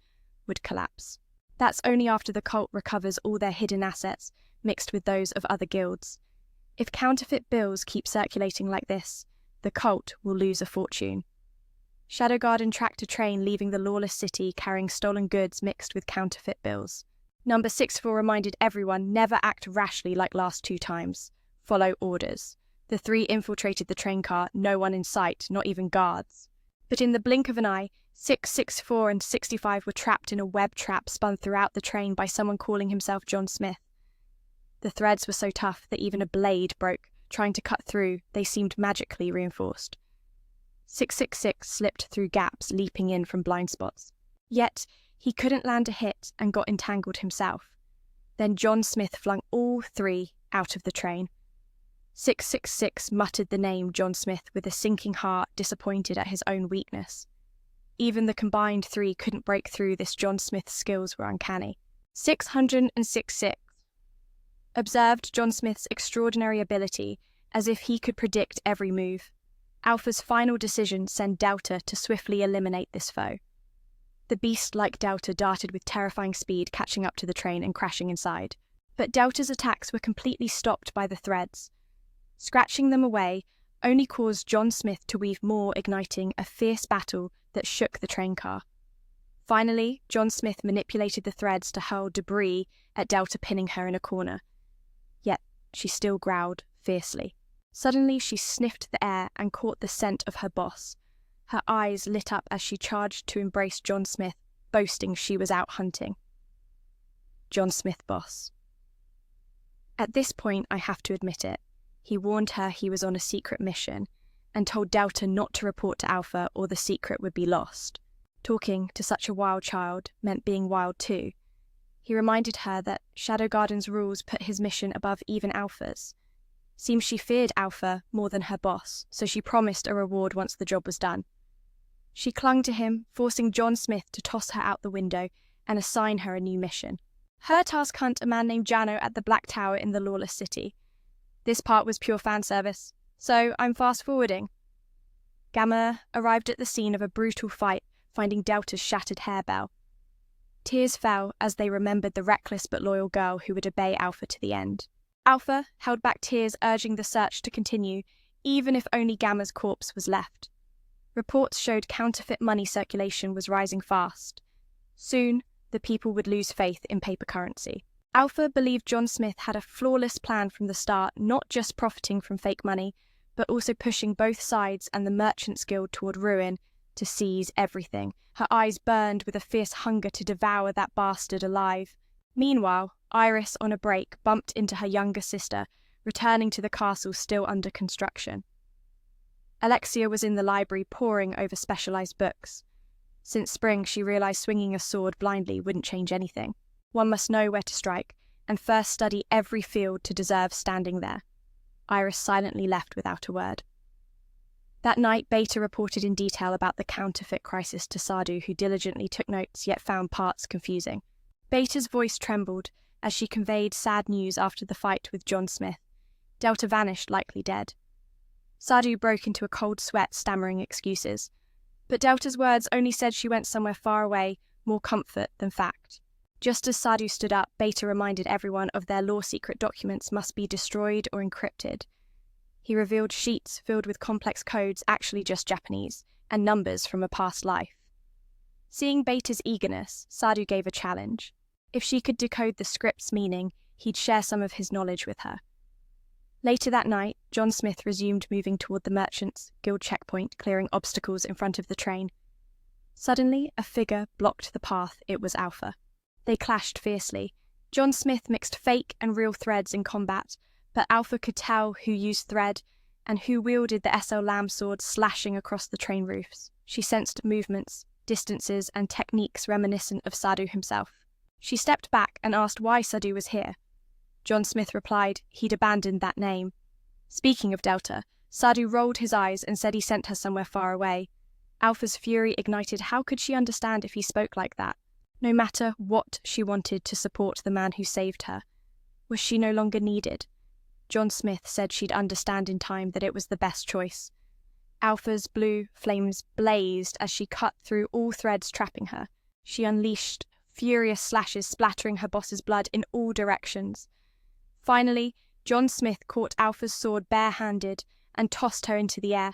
would collapse. That's only after the cult recovers all their hidden assets, mixed with those of other guilds. If counterfeit bills keep circulating like this, the cult will lose a fortune. Shadow Garden tracked a train leaving the lawless city carrying stolen goods mixed with counterfeit bills. Number 64 reminded everyone never act rashly like last 2 times. Follow orders. The 3 infiltrated the train car, no one in sight, not even guards. But in the blink of an eye, 664 and 65 were trapped in a web trap spun throughout the train by someone calling himself John Smith. The threads were so tough that even a blade broke. Trying to cut through, they seemed magically reinforced. 666 slipped through gaps, leaping in from blind spots. Yet, he couldn't land a hit and got entangled himself. Then John Smith flung all 3 out of the train. 666 muttered the name John Smith with a sinking heart, disappointed at his own weakness. Even the combined 3 couldn't break through this. John Smith's skills were uncanny. 666 observed John Smith's extraordinary ability, as if he could predict every move. Alpha's final decision sent Delta to swiftly eliminate this foe. The beast-like Delta darted with terrifying speed, catching up to the train and crashing inside. But Delta's attacks were completely stopped by the threads. Scratching them away only caused John Smith to weave more, igniting a fierce battle that shook the train car. Finally, John Smith manipulated the threads to hurl debris at Delta, pinning her in a corner. Yet she still growled fiercely. Suddenly she sniffed the air and caught the scent of her boss. Her eyes lit up as she charged to embrace John Smith, boasting she was out hunting. John Smith boss. At this point, I have to admit it, he warned her he was on a secret mission and told Delta not to report to Alpha or the secret would be lost. Talking to such a wild child meant being wild too. He reminded her that Shadow Garden's rules put his mission above even Alpha's. Seems she feared Alpha more than her boss, so she promised a reward once the job was done. She clung to him, forcing John Smith to toss her out the window and assign her a new mission. Her task: hunt a man named Jano at the Black Tower in the Lawless City. This part was pure fan service, so I'm fast-forwarding. Gamma arrived at the scene of a brutal fight, finding Delta's shattered harebell. Tears fell as they remembered the reckless but loyal girl who would obey Alpha to the end. Alpha held back tears, urging the search to continue, even if only Gamma's corpse was left. Reports showed counterfeit money circulation was rising fast. Soon, the people would lose faith in paper currency. Alpha believed John Smith had a flawless plan from the start, not just profiting from fake money, but also pushing both sides and the Merchants Guild toward ruin, to seize everything. Her eyes burned with a fierce hunger to devour that bastard alive. Meanwhile, Iris, on a break, bumped into her younger sister, returning to the castle still under construction. Alexia was in the library poring over specialized books. Since spring, she realized swinging a sword blindly wouldn't change anything. One must know where to strike, and first study every field to deserve standing there. Iris silently left without a word. That night, Beta reported in detail about the counterfeit crisis to Sadhu, who diligently took notes yet found parts confusing. Beta's voice trembled as she conveyed sad news after the fight with John Smith. Delta vanished, likely dead. Sadhu broke into a cold sweat, stammering excuses. But Delta's words only said she went somewhere far away, more comfort than fact. Just as Sadhu stood up, Beta reminded everyone of their law secret documents must be destroyed or encrypted. He revealed sheets filled with complex codes, actually just Japanese, and numbers from a past life. Seeing Beta's eagerness, Sadhu gave a challenge. If she could decode the script's meaning, he'd share some of his knowledge with her. Later that night, John Smith resumed moving toward the Merchants Guild checkpoint, clearing obstacles in front of the train. Suddenly, a figure blocked the path. It was Alpha. They clashed fiercely. John Smith mixed fake and real threads in combat, but Alpha could tell who used thread and who wielded the SL Lamb sword, slashing across the train roofs. She sensed movements, distances, and techniques reminiscent of Sadhu himself. She stepped back and asked why Sadhu was here. John Smith replied he'd abandoned that name. Speaking of Delta, Sadhu rolled his eyes and said he sent her somewhere far away. Alpha's fury ignited. How could she understand if he spoke like that? No matter what, she wanted to support the man who saved her. Was she no longer needed? John Smith said she'd understand in time that it was the best choice. Alpha's blue flames blazed as she cut through all threads trapping her. She unleashed furious slashes, splattering her boss's blood in all directions. Finally, John Smith caught Alpha's sword barehanded and tossed her into the air.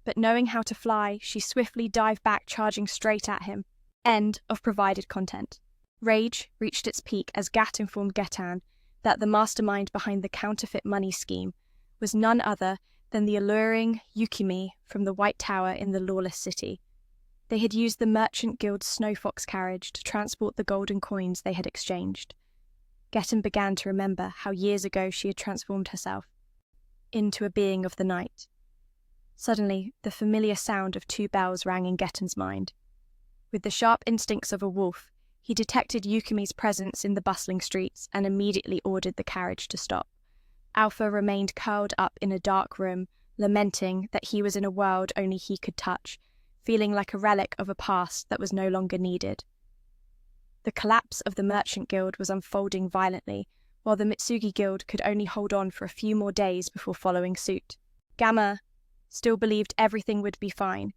But knowing how to fly, she swiftly dived back, charging straight at him. End of provided content. Rage reached its peak as Gat informed Getan that the mastermind behind the counterfeit money scheme was none other than the alluring Yukimi from the White Tower in the lawless city. They had used the Merchant Guild's Snow Fox carriage to transport the golden coins they had exchanged. Getan began to remember how years ago she had transformed herself into a being of the night. Suddenly, the familiar sound of 2 bells rang in Getan's mind. With the sharp instincts of a wolf, he detected Yukimi's presence in the bustling streets and immediately ordered the carriage to stop. Alpha remained curled up in a dark room, lamenting that he was in a world only he could touch, feeling like a relic of a past that was no longer needed. The collapse of the Merchant Guild was unfolding violently, while the Mitsugi Guild could only hold on for a few more days before following suit. Gamma still believed everything would be fine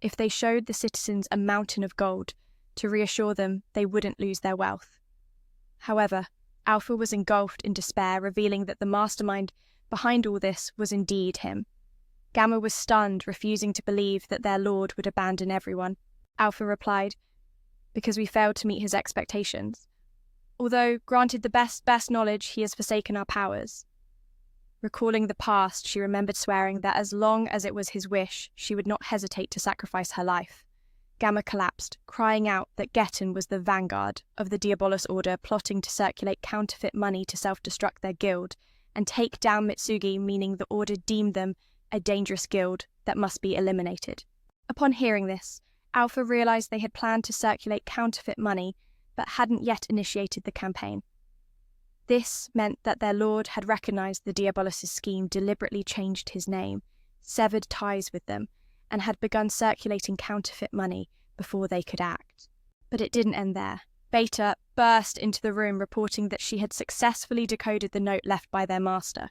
if they showed the citizens a mountain of gold to reassure them they wouldn't lose their wealth. However, Alpha was engulfed in despair, revealing that the mastermind behind all this was indeed him. Gamma was stunned, refusing to believe that their lord would abandon everyone. Alpha replied, "Because we failed to meet his expectations. Although, granted the best knowledge, he has forsaken our powers." Recalling the past, she remembered swearing that as long as it was his wish, she would not hesitate to sacrifice her life. Gamma collapsed, crying out that Getan was the vanguard of the Diabolus Order, plotting to circulate counterfeit money to self-destruct their guild and take down Mitsugi, meaning the Order deemed them a dangerous guild that must be eliminated. Upon hearing this, Alpha realized they had planned to circulate counterfeit money but hadn't yet initiated the campaign. This meant that their lord had recognized the Diabolus' scheme, deliberately changed his name, severed ties with them, and had begun circulating counterfeit money before they could act. But it didn't end there. Beta burst into the room, reporting that she had successfully decoded the note left by their master.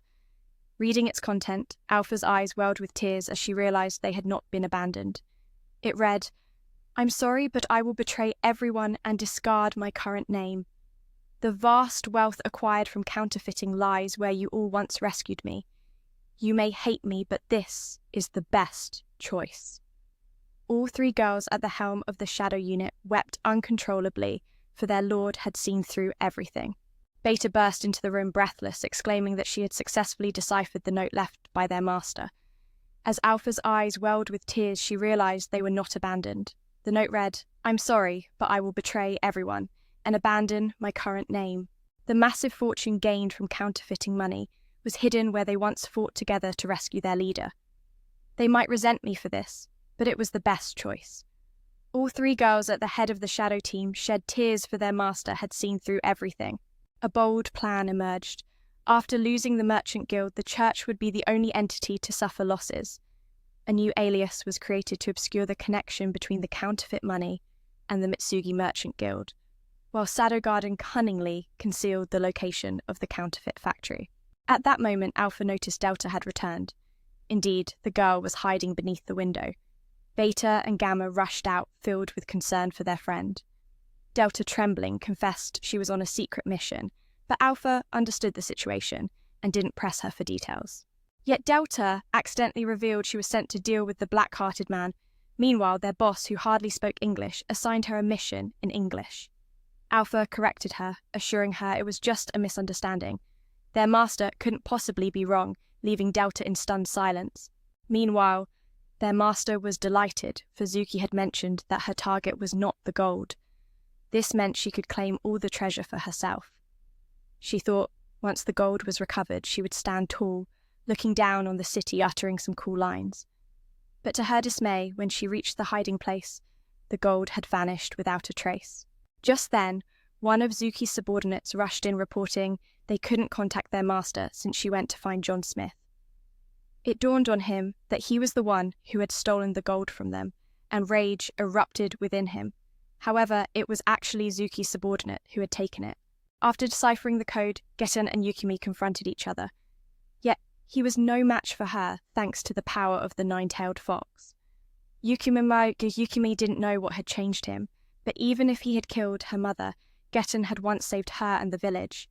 Reading its content, Alpha's eyes welled with tears as she realized they had not been abandoned. It read, "I'm sorry, but I will betray everyone and discard my current name. The vast wealth acquired from counterfeiting lies where you all once rescued me. You may hate me, but this is the best choice." All 3 girls at the helm of the Shadow Unit wept uncontrollably, for their lord had seen through everything. Beta burst into the room breathless, exclaiming that she had successfully deciphered the note left by their master. As Alpha's eyes welled with tears, she realized they were not abandoned. The note read, "I'm sorry, but I will betray everyone and abandon my current name." The massive fortune gained from counterfeiting money was hidden where they once fought together to rescue their leader. They might resent me for this, but it was the best choice. All 3 girls at the head of the Shadow Team shed tears, for their master had seen through everything. A bold plan emerged. After losing the Merchant Guild, the Church would be the only entity to suffer losses. A new alias was created to obscure the connection between the counterfeit money and the Mitsugi Merchant Guild, while Shadow Garden cunningly concealed the location of the counterfeit factory. At that moment, Alpha noticed Delta had returned. Indeed, the girl was hiding beneath the window. Beta and Gamma rushed out, filled with concern for their friend. Delta, trembling, confessed she was on a secret mission, but Alpha understood the situation and didn't press her for details. Yet Delta accidentally revealed she was sent to deal with the black-hearted man. Meanwhile, their boss, who hardly spoke English, assigned her a mission in English. Alpha corrected her, assuring her it was just a misunderstanding. Their master couldn't possibly be wrong, leaving Delta in stunned silence. Meanwhile, their master was delighted, for Zuki had mentioned that her target was not the gold. This meant she could claim all the treasure for herself. She thought once the gold was recovered, she would stand tall, looking down on the city, uttering some cool lines. But to her dismay, when she reached the hiding place, the gold had vanished without a trace. Just then, one of Zuki's subordinates rushed in, reporting they couldn't contact their master since she went to find John Smith. It dawned on him that he was the one who had stolen the gold from them, and rage erupted within him. However, it was actually Zuki's subordinate who had taken it. After deciphering the code, Getten and Yukimi confronted each other. Yet, he was no match for her, thanks to the power of the nine-tailed fox. Yukimi didn't know what had changed him, but even if he had killed her mother, Getten had once saved her and the village.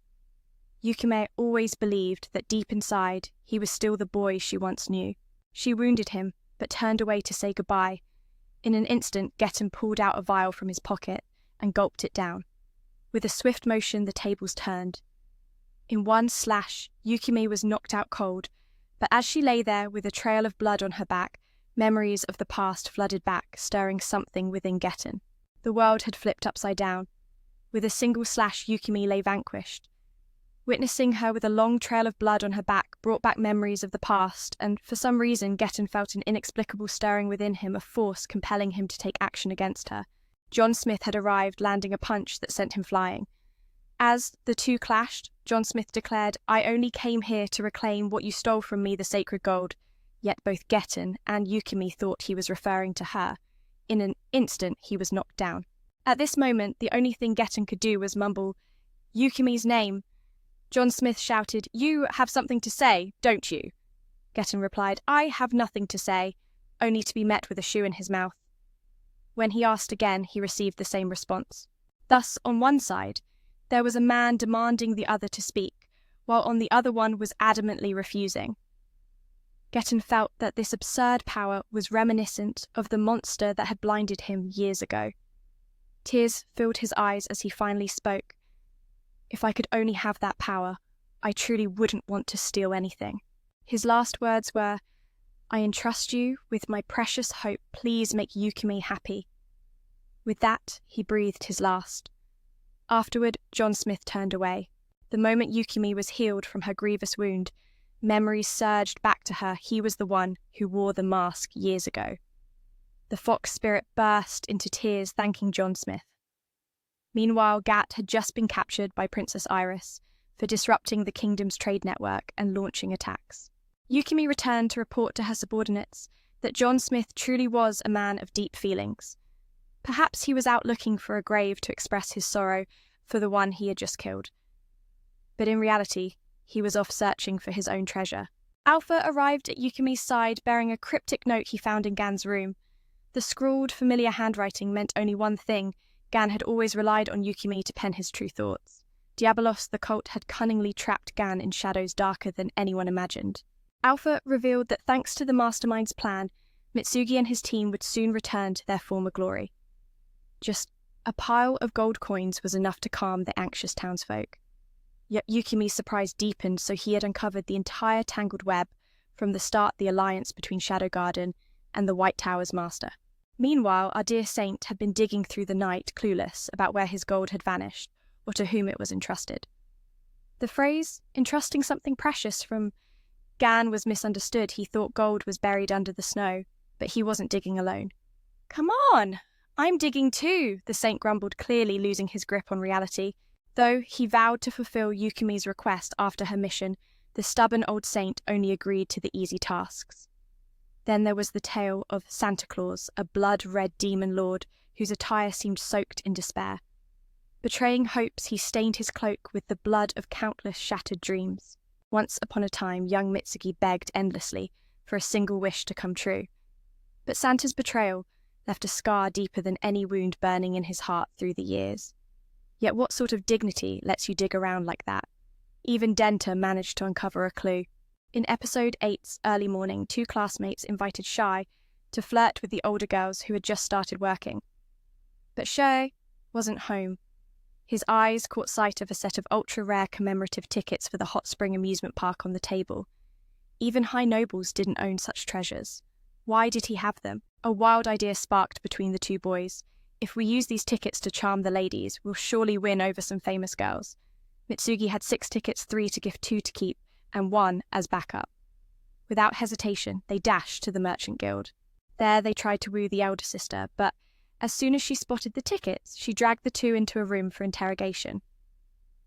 Yukime always believed that deep inside, he was still the boy she once knew. She wounded him, but turned away to say goodbye. In an instant, Getten pulled out a vial from his pocket and gulped it down. With a swift motion, the tables turned. In one slash, Yukime was knocked out cold, but as she lay there with a trail of blood on her back, memories of the past flooded back, stirring something within Getten. The world had flipped upside down. With a single slash, Yukime lay vanquished. Witnessing her with a long trail of blood on her back brought back memories of the past, and for some reason Getten felt an inexplicable stirring within him, a force compelling him to take action against her. John Smith had arrived, landing a punch that sent him flying. As the two clashed, John Smith declared, "I only came here to reclaim what you stole from me, the sacred gold." Yet both Getten and Yukimi thought he was referring to her. In an instant, he was knocked down. At this moment, the only thing Getten could do was mumble, "Yukimi's name." John Smith shouted, "You have something to say, don't you?" Getten replied, "I have nothing to say," only to be met with a shoe in his mouth. When he asked again, he received the same response. Thus, on one side, there was a man demanding the other to speak, while on the other one was adamantly refusing. Getten felt that this absurd power was reminiscent of the monster that had blinded him years ago. Tears filled his eyes as he finally spoke. "If I could only have that power, I truly wouldn't want to steal anything." His last words were, "I entrust you with my precious hope. Please make Yukimi happy." With that, he breathed his last. Afterward, John Smith turned away. The moment Yukimi was healed from her grievous wound, memories surged back to her. He was the one who wore the mask years ago. The fox spirit burst into tears, thanking John Smith. Meanwhile, Gat had just been captured by Princess Iris for disrupting the kingdom's trade network and launching attacks. Yukimi returned to report to her subordinates that John Smith truly was a man of deep feelings. Perhaps he was out looking for a grave to express his sorrow for the one he had just killed. But in reality, he was off searching for his own treasure. Alpha arrived at Yukimi's side bearing a cryptic note he found in Gan's room. The scrawled, familiar handwriting meant only one thing: Gan had always relied on Yukimi to pen his true thoughts. Diabolos the cult had cunningly trapped Gan in shadows darker than anyone imagined. Alpha revealed that thanks to the mastermind's plan, Mitsugi and his team would soon return to their former glory. Just a pile of gold coins was enough to calm the anxious townsfolk. Yet Yukimi's surprise deepened, so he had uncovered the entire tangled web, from the start the alliance between Shadow Garden and the White Tower's master. Meanwhile, our dear saint had been digging through the night, clueless about where his gold had vanished, or to whom it was entrusted. The phrase, entrusting something precious from Gan, was misunderstood. He thought gold was buried under the snow, but he wasn't digging alone. "Come on, I'm digging too," the saint grumbled, clearly losing his grip on reality. Though he vowed to fulfill Yukimi's request after her mission, the stubborn old saint only agreed to the easy tasks. Then there was the tale of Santa Claus, a blood-red demon lord whose attire seemed soaked in despair. Betraying hopes, he stained his cloak with the blood of countless shattered dreams. Once upon a time, young Mitsugi begged endlessly for a single wish to come true. But Santa's betrayal left a scar deeper than any wound burning in his heart through the years. Yet what sort of dignity lets you dig around like that? Even Denta managed to uncover a clue. In episode 8's early morning, two classmates invited Shai to flirt with the older girls who had just started working. But Shai wasn't home. His eyes caught sight of a set of ultra-rare commemorative tickets for the hot spring amusement park on the table. Even high nobles didn't own such treasures. Why did he have them? A wild idea sparked between the two boys. If we use these tickets to charm the ladies, we'll surely win over some famous girls. Mitsugi had 6 tickets, 3 to gift, 2 to keep, and 1 as backup. Without hesitation, they dashed to the Merchant Guild. There they tried to woo the elder sister, but as soon as she spotted the tickets, she dragged the two into a room for interrogation.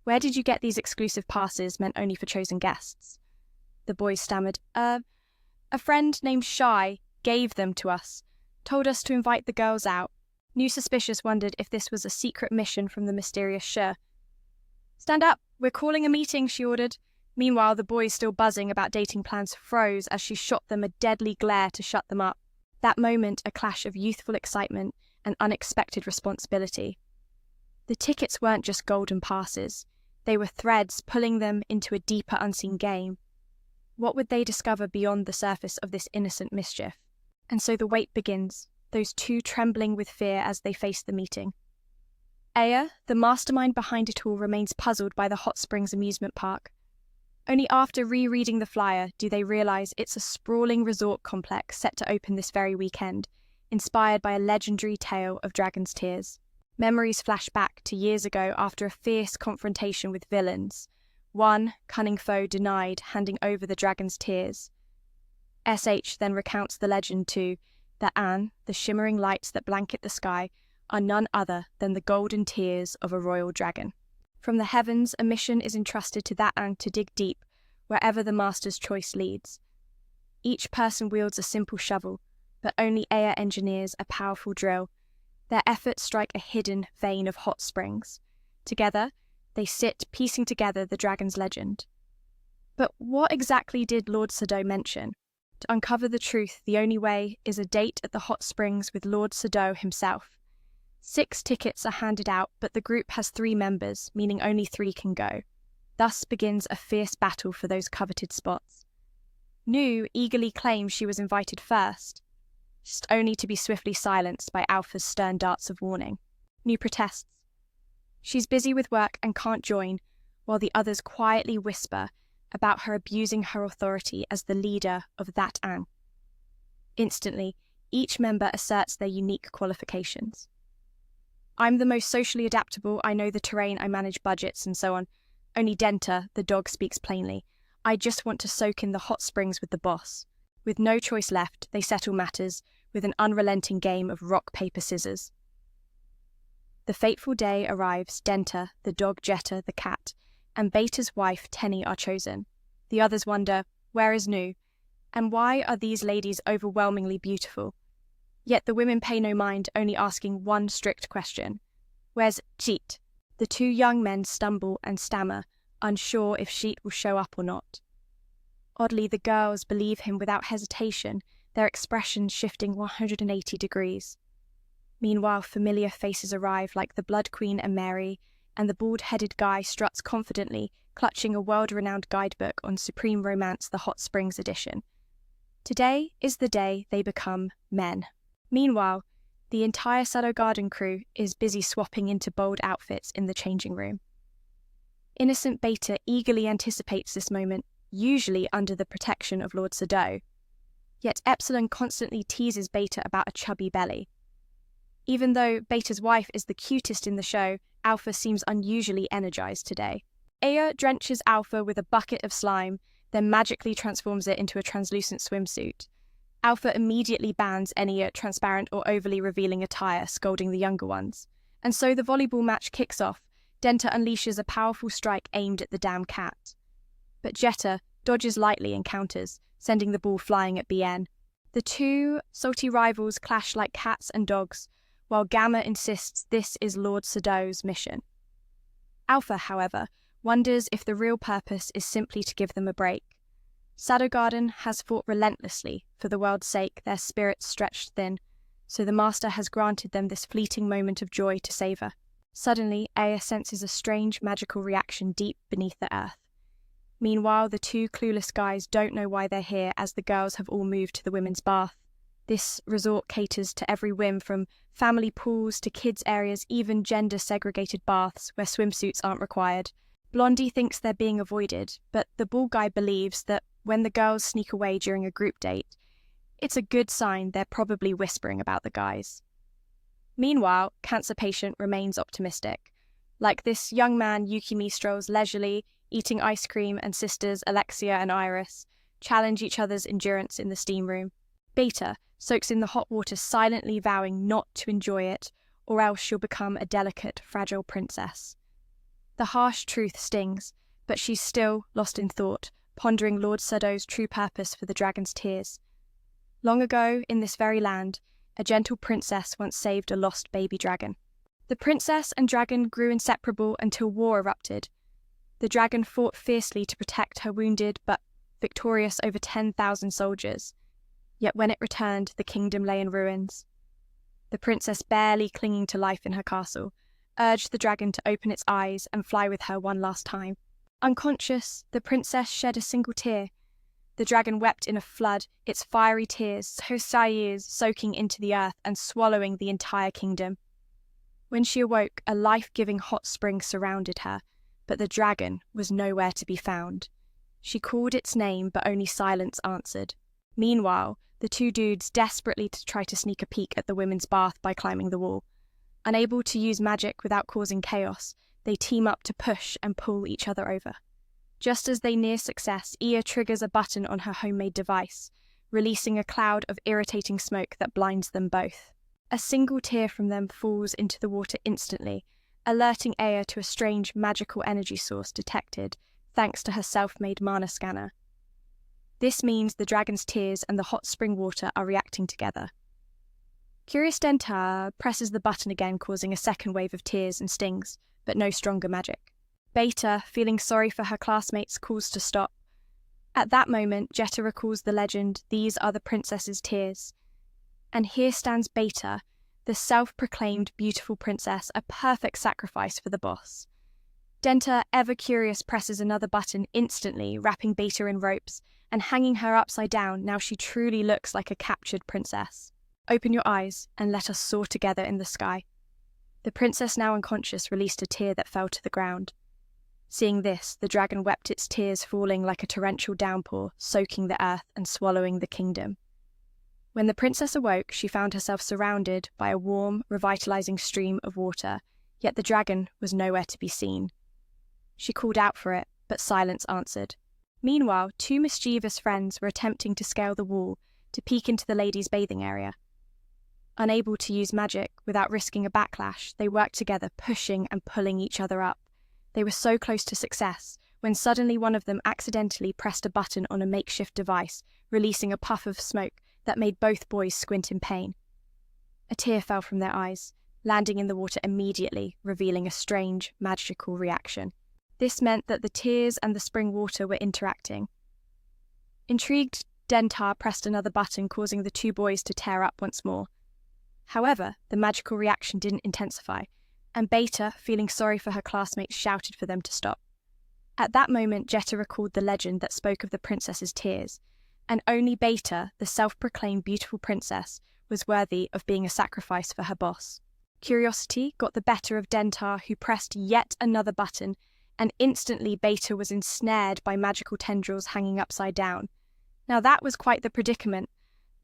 "Where did you get these exclusive passes meant only for chosen guests?" The boys stammered, A friend named Shai gave them to us, told us to invite the girls out. New Suspicious wondered if this was a secret mission from the mysterious Shur. "Stand up, we're calling a meeting," she ordered. Meanwhile, the boys still buzzing about dating plans froze as she shot them a deadly glare to shut them up. That moment, a clash of youthful excitement and unexpected responsibility. The tickets weren't just golden passes. They were threads pulling them into a deeper unseen game. What would they discover beyond the surface of this innocent mischief? And so the wait begins, those two trembling with fear as they face the meeting. Aya, the mastermind behind it all, remains puzzled by the Hot Springs amusement park. Only after rereading the flyer do they realise it's a sprawling resort complex set to open this very weekend, inspired by a legendary tale of dragon's tears. Memories flash back to years ago after a fierce confrontation with villains. One cunning foe denied handing over the dragon's tears. SH then recounts the legend too, that the shimmering lights that blanket the sky, are none other than the golden tears of a royal dragon. From the heavens, a mission is entrusted to that to dig deep, wherever the master's choice leads. Each person wields a simple shovel, but only Aya engineers a powerful drill. Their efforts strike a hidden vein of hot springs. Together, they sit piecing together the dragon's legend. But what exactly did Lord Sado mention? To uncover the truth, the only way is a date at the hot springs with Lord Sado himself. 6 tickets are handed out, but the group has 3 members, meaning only 3 can go. Thus begins a fierce battle for those coveted spots. Nu eagerly claims she was invited first, just only to be swiftly silenced by Alpha's stern darts of warning. Nu protests. She's busy with work and can't join, while the others quietly whisper about her abusing her authority as the leader of that An. Instantly, each member asserts their unique qualifications. "I'm the most socially adaptable, I know the terrain, I manage budgets, and so on. Only Denta, the dog, speaks plainly. I just want to soak in the hot springs with the boss." With no choice left, they settle matters with an unrelenting game of rock, paper, scissors. The fateful day arrives. Denta, the dog Jetta, the cat, and Beta's wife Tenny are chosen. The others wonder, where is Nu? And why are these ladies overwhelmingly beautiful? Yet the women pay no mind, only asking one strict question. Where's Jeet? The 2 young men stumble and stammer, unsure if Jeet will show up or not. Oddly, the girls believe him without hesitation, their expressions shifting 180 degrees. Meanwhile, familiar faces arrive like the Blood Queen and Mary, and the bald-headed guy struts confidently, clutching a world-renowned guidebook on Supreme Romance, the Hot Springs edition. Today is the day they become men. Meanwhile, the entire Sado Garden crew is busy swapping into bold outfits in the changing room. Innocent Beta eagerly anticipates this moment, usually under the protection of Lord Sado. Yet Epsilon constantly teases Beta about a chubby belly. Even though Beta's wife is the cutest in the show, Alpha seems unusually energized today. Aya drenches Alpha with a bucket of slime, then magically transforms it into a translucent swimsuit. Alpha immediately bans any transparent or overly revealing attire, scolding the younger ones. And so the volleyball match kicks off. Denta unleashes a powerful strike aimed at the damn cat. But Jetta dodges lightly and counters, sending the ball flying at BN. The 2 salty rivals clash like cats and dogs, while Gamma insists this is Lord Sado's mission. Alpha, however, wonders if the real purpose is simply to give them a break. Sado Garden has fought relentlessly for the world's sake, their spirits stretched thin, so the Master has granted them this fleeting moment of joy to savour. Suddenly, Aya senses a strange magical reaction deep beneath the earth. Meanwhile, the 2 clueless guys don't know why they're here, as the girls have all moved to the women's bath. This resort caters to every whim, from family pools to kids' areas, even gender-segregated baths where swimsuits aren't required. Blondie thinks they're being avoided, but the bald guy believes that when the girls sneak away during a group date, it's a good sign they're probably whispering about the guys. Meanwhile, Cancer Patient remains optimistic. Like this young man, Yukimi strolls leisurely, eating ice cream, and sisters Alexia and Iris challenge each other's endurance in the steam room. Beta soaks in the hot water, silently vowing not to enjoy it, or else she'll become a delicate, fragile princess. The harsh truth stings, but she's still lost in thought, pondering Lord Sado's true purpose for the dragon's tears. Long ago, in this very land, a gentle princess once saved a lost baby dragon. The princess and dragon grew inseparable until war erupted. The dragon fought fiercely to protect her wounded but victorious over 10,000 soldiers. Yet when it returned, the kingdom lay in ruins. The princess, barely clinging to life in her castle, urged the dragon to open its eyes and fly with her one last time. Unconscious, the princess shed a single tear. The dragon wept in a flood, its fiery tears soaking into the earth and swallowing the entire kingdom. When she awoke, a life-giving hot spring surrounded her, but the dragon was nowhere to be found. She called its name, but only silence answered. Meanwhile, the two dudes desperately try to sneak a peek at the women's bath by climbing the wall. Unable to use magic without causing chaos, they team up to push and pull each other over. Just as they near success, Ia triggers a button on her homemade device, releasing a cloud of irritating smoke that blinds them both. A single tear from them falls into the water instantly, alerting Aya to a strange magical energy source detected, thanks to her self-made mana scanner. This means the dragon's tears and the hot spring water are reacting together. Curious Dentar presses the button again, causing a second wave of tears and stings, but no stronger magic. Beta, feeling sorry for her classmates, calls to stop. At that moment, Jetta recalls the legend, "These are the princess's tears." And here stands Beta, the self-proclaimed beautiful princess, a perfect sacrifice for the boss. Denta, ever curious, presses another button instantly, wrapping Beta in ropes and hanging her upside down. Now she truly looks like a captured princess. Open your eyes and let us soar together in the sky. The princess, now unconscious, released a tear that fell to the ground. Seeing this, the dragon wept, its tears falling like a torrential downpour, soaking the earth and swallowing the kingdom. When the princess awoke, she found herself surrounded by a warm, revitalizing stream of water, yet the dragon was nowhere to be seen. She called out for it, but silence answered. Meanwhile, two mischievous friends were attempting to scale the wall to peek into the ladies' bathing area. Unable to use magic without risking a backlash, they worked together, pushing and pulling each other up. They were so close to success, when suddenly one of them accidentally pressed a button on a makeshift device, releasing a puff of smoke that made both boys squint in pain. A tear fell from their eyes, landing in the water immediately, revealing a strange, magical reaction. This meant that the tears and the spring water were interacting. Intrigued, Dentar pressed another button, causing the two boys to tear up once more. However, the magical reaction didn't intensify, and Beta, feeling sorry for her classmates, shouted for them to stop. At that moment, Jetta recalled the legend that spoke of the princess's tears, and only Beta, the self-proclaimed beautiful princess, was worthy of being a sacrifice for her boss. Curiosity got the better of Dentar, who pressed yet another button, and instantly Beta was ensnared by magical tendrils hanging upside down. Now that was quite the predicament.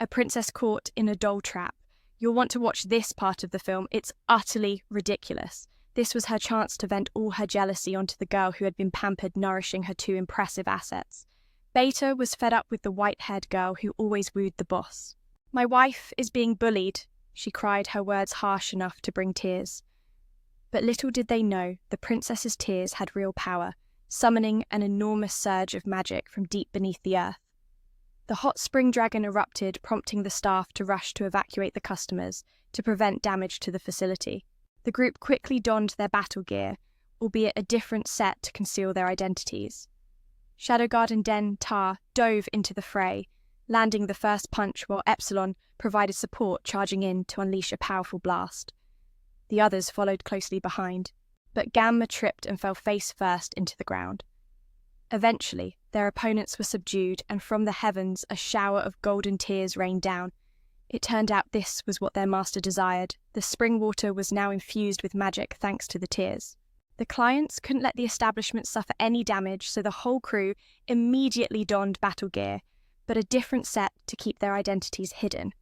A princess caught in a doll trap. You'll want to watch this part of the film. It's utterly ridiculous. This was her chance to vent all her jealousy onto the girl who had been pampered, nourishing her two impressive assets. Beta was fed up with the white-haired girl who always wooed the boss. "My wife is being bullied," she cried, her words harsh enough to bring tears. But little did they know, the princess's tears had real power, summoning an enormous surge of magic from deep beneath the earth. The hot spring dragon erupted, prompting the staff to rush to evacuate the customers to prevent damage to the facility. The group quickly donned their battle gear, albeit a different set to conceal their identities. Shadowguard and Dentar dove into the fray, landing the first punch while Epsilon provided support, charging in to unleash a powerful blast. The others followed closely behind, but Gamma tripped and fell face first into the ground. Eventually, their opponents were subdued, and from the heavens a shower of golden tears rained down. It turned out this was what their master desired. The spring water was now infused with magic thanks to the tears. The clients couldn't let the establishment suffer any damage, so the whole crew immediately donned battle gear, but a different set to keep their identities hidden.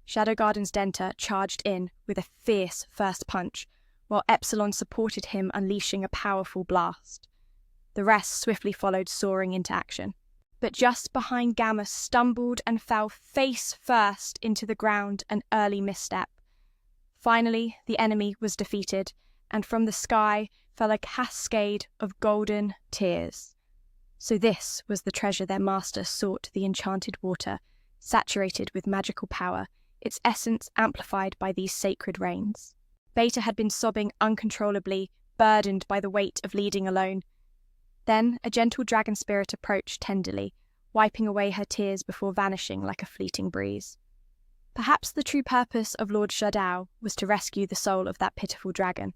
Shadowguard's Denta charged in with a fierce first punch, while Epsilon supported him, unleashing a powerful blast. The rest swiftly followed, soaring into action. But just behind Gamma stumbled and fell face first into the ground, an early misstep. Finally, the enemy was defeated, and from the sky fell a cascade of golden tears. So this was the treasure their master sought, the enchanted water, saturated with magical power, its essence amplified by these sacred rains. Beta had been sobbing uncontrollably, burdened by the weight of leading alone. Then a gentle dragon spirit approached tenderly, wiping away her tears before vanishing like a fleeting breeze. Perhaps the true purpose of Lord Shadao was to rescue the soul of that pitiful dragon.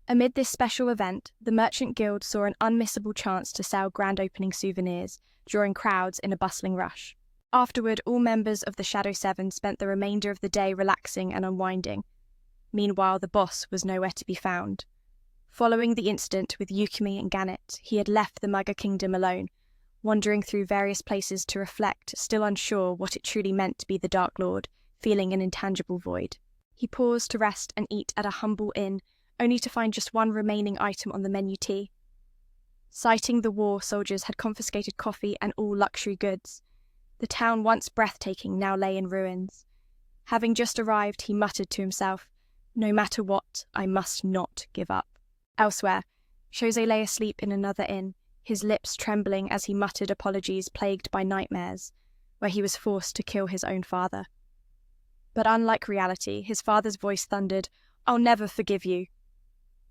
Amid this special event, the Merchant Guild saw an unmissable chance to sell grand opening souvenirs, drawing crowds in a bustling rush. Afterward, all members of the Shadow Seven spent the remainder of the day relaxing and unwinding. Meanwhile, the boss was nowhere to be found. Following the incident with Yukimi and Gannet, he had left the Mugger Kingdom alone, wandering through various places to reflect, still unsure what it truly meant to be the Dark Lord, feeling an intangible void. He paused to rest and eat at a humble inn, only to find just one remaining item on the menu: tea. Citing the war, soldiers had confiscated coffee and all luxury goods. The town, once breathtaking, now lay in ruins. Having just arrived, he muttered to himself, "No matter what, I must not give up." Elsewhere, Jose lay asleep in another inn, his lips trembling as he muttered apologies plagued by nightmares, where he was forced to kill his own father. But unlike reality, his father's voice thundered, "I'll never forgive you."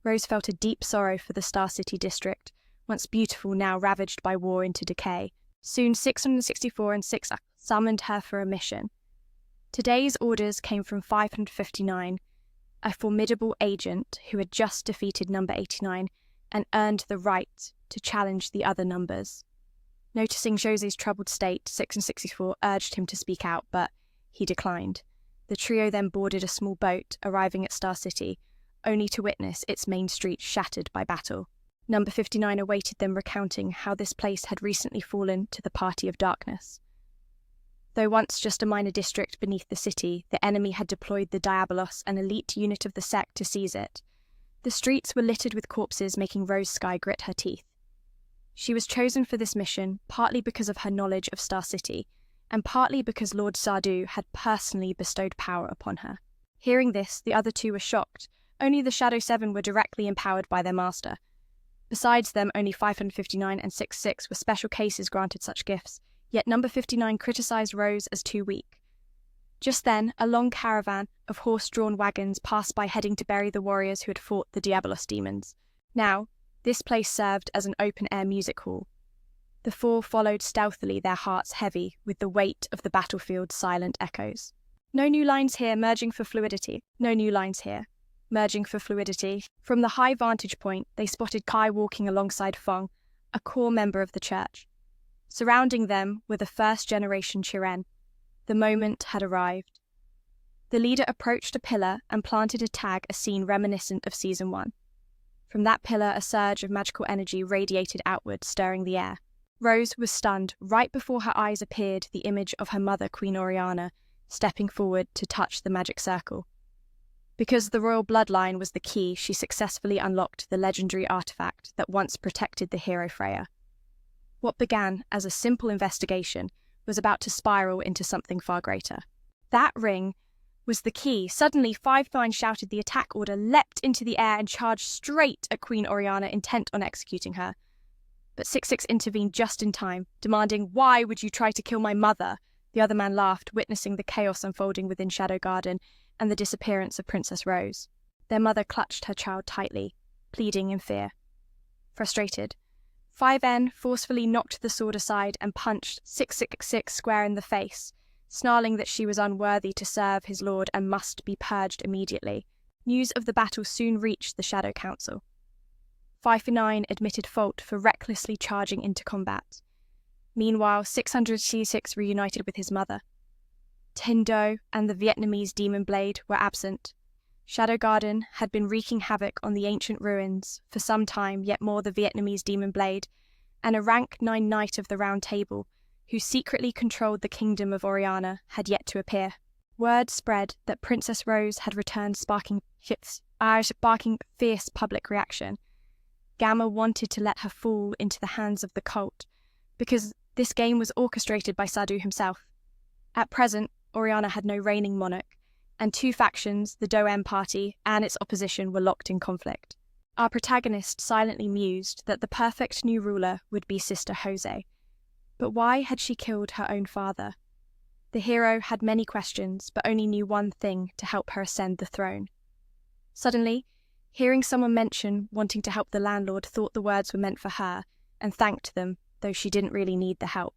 Rose felt a deep sorrow for the Star City district, once beautiful, now ravaged by war into decay. Soon 664 and 6 summoned her for a mission. Today's orders came from 559, a formidable agent who had just defeated number 89 and earned the right to challenge the other numbers. Noticing Jose's troubled state, 664 urged him to speak out, but he declined. The trio then boarded a small boat, arriving at Star City, only to witness its main street shattered by battle. Number 59 awaited them, recounting how this place had recently fallen to the Party of Darkness. Though once just a minor district beneath the city, the enemy had deployed the Diabolos, an elite unit of the sect, to seize it. The streets were littered with corpses, making Rose Sky grit her teeth. She was chosen for this mission partly because of her knowledge of Star City, and partly because Lord Sardu had personally bestowed power upon her. Hearing this, the other two were shocked. Only the Shadow Seven were directly empowered by their master. Besides them, only 559 and 66 were special cases granted such gifts, yet number 59 criticised Rose as too weak. Just then, a long caravan of horse-drawn wagons passed by, heading to bury the warriors who had fought the Diabolos demons. Now, this place served as an open-air music hall. The four followed stealthily, their hearts heavy with the weight of the battlefield's silent echoes. No new lines here, merging for fluidity. No new lines here, merging for fluidity. From the high vantage point, they spotted Kai walking alongside Feng, a core member of the church. Surrounding them were the first-generation Chiren. The moment had arrived. The leader approached a pillar and planted a tag, a scene reminiscent of Season 1. From that pillar, a surge of magical energy radiated outward, stirring the air. Rose was stunned. Right before her eyes appeared the image of her mother, Queen Oriana, stepping forward to touch the magic circle. Because the royal bloodline was the key, she successfully unlocked the legendary artifact that once protected the hero Freya. What began as a simple investigation was about to spiral into something far greater. That ring was the key. Suddenly, 59 shouted the attack order, leapt into the air and charged straight at Queen Oriana, intent on executing her. But 66 intervened just in time, demanding, "Why would you try to kill my mother?" The other man laughed, witnessing the chaos unfolding within Shadow Garden and the disappearance of Princess Rose. Their mother clutched her child tightly, pleading in fear. Frustrated, 5N forcefully knocked the sword aside and punched 666 square in the face, snarling that she was unworthy to serve his lord and must be purged immediately. News of the battle soon reached the Shadow Council. 509 admitted fault for recklessly charging into combat. Meanwhile, 666 reunited with his mother. Tindo and the Vietnamese Demon Blade were absent. Shadow Garden had been wreaking havoc on the ancient ruins for some time, yet more the Vietnamese Demon Blade, and a rank 9 Knight of the Round Table, who secretly controlled the kingdom of Oriana, had yet to appear. Word spread that Princess Rose had returned, sparking fierce public reaction. Gamma wanted to let her fall into the hands of the cult, because this game was orchestrated by Sardu himself. At present, Oriana had no reigning monarch, and two factions, the Doem party and its opposition, were locked in conflict. Our protagonist silently mused that the perfect new ruler would be Sister Jose. But why had she killed her own father? The hero had many questions, but only knew one thing to help her ascend the throne. Suddenly, hearing someone mention wanting to help the landlord, thought the words were meant for her, and thanked them, though she didn't really need the help.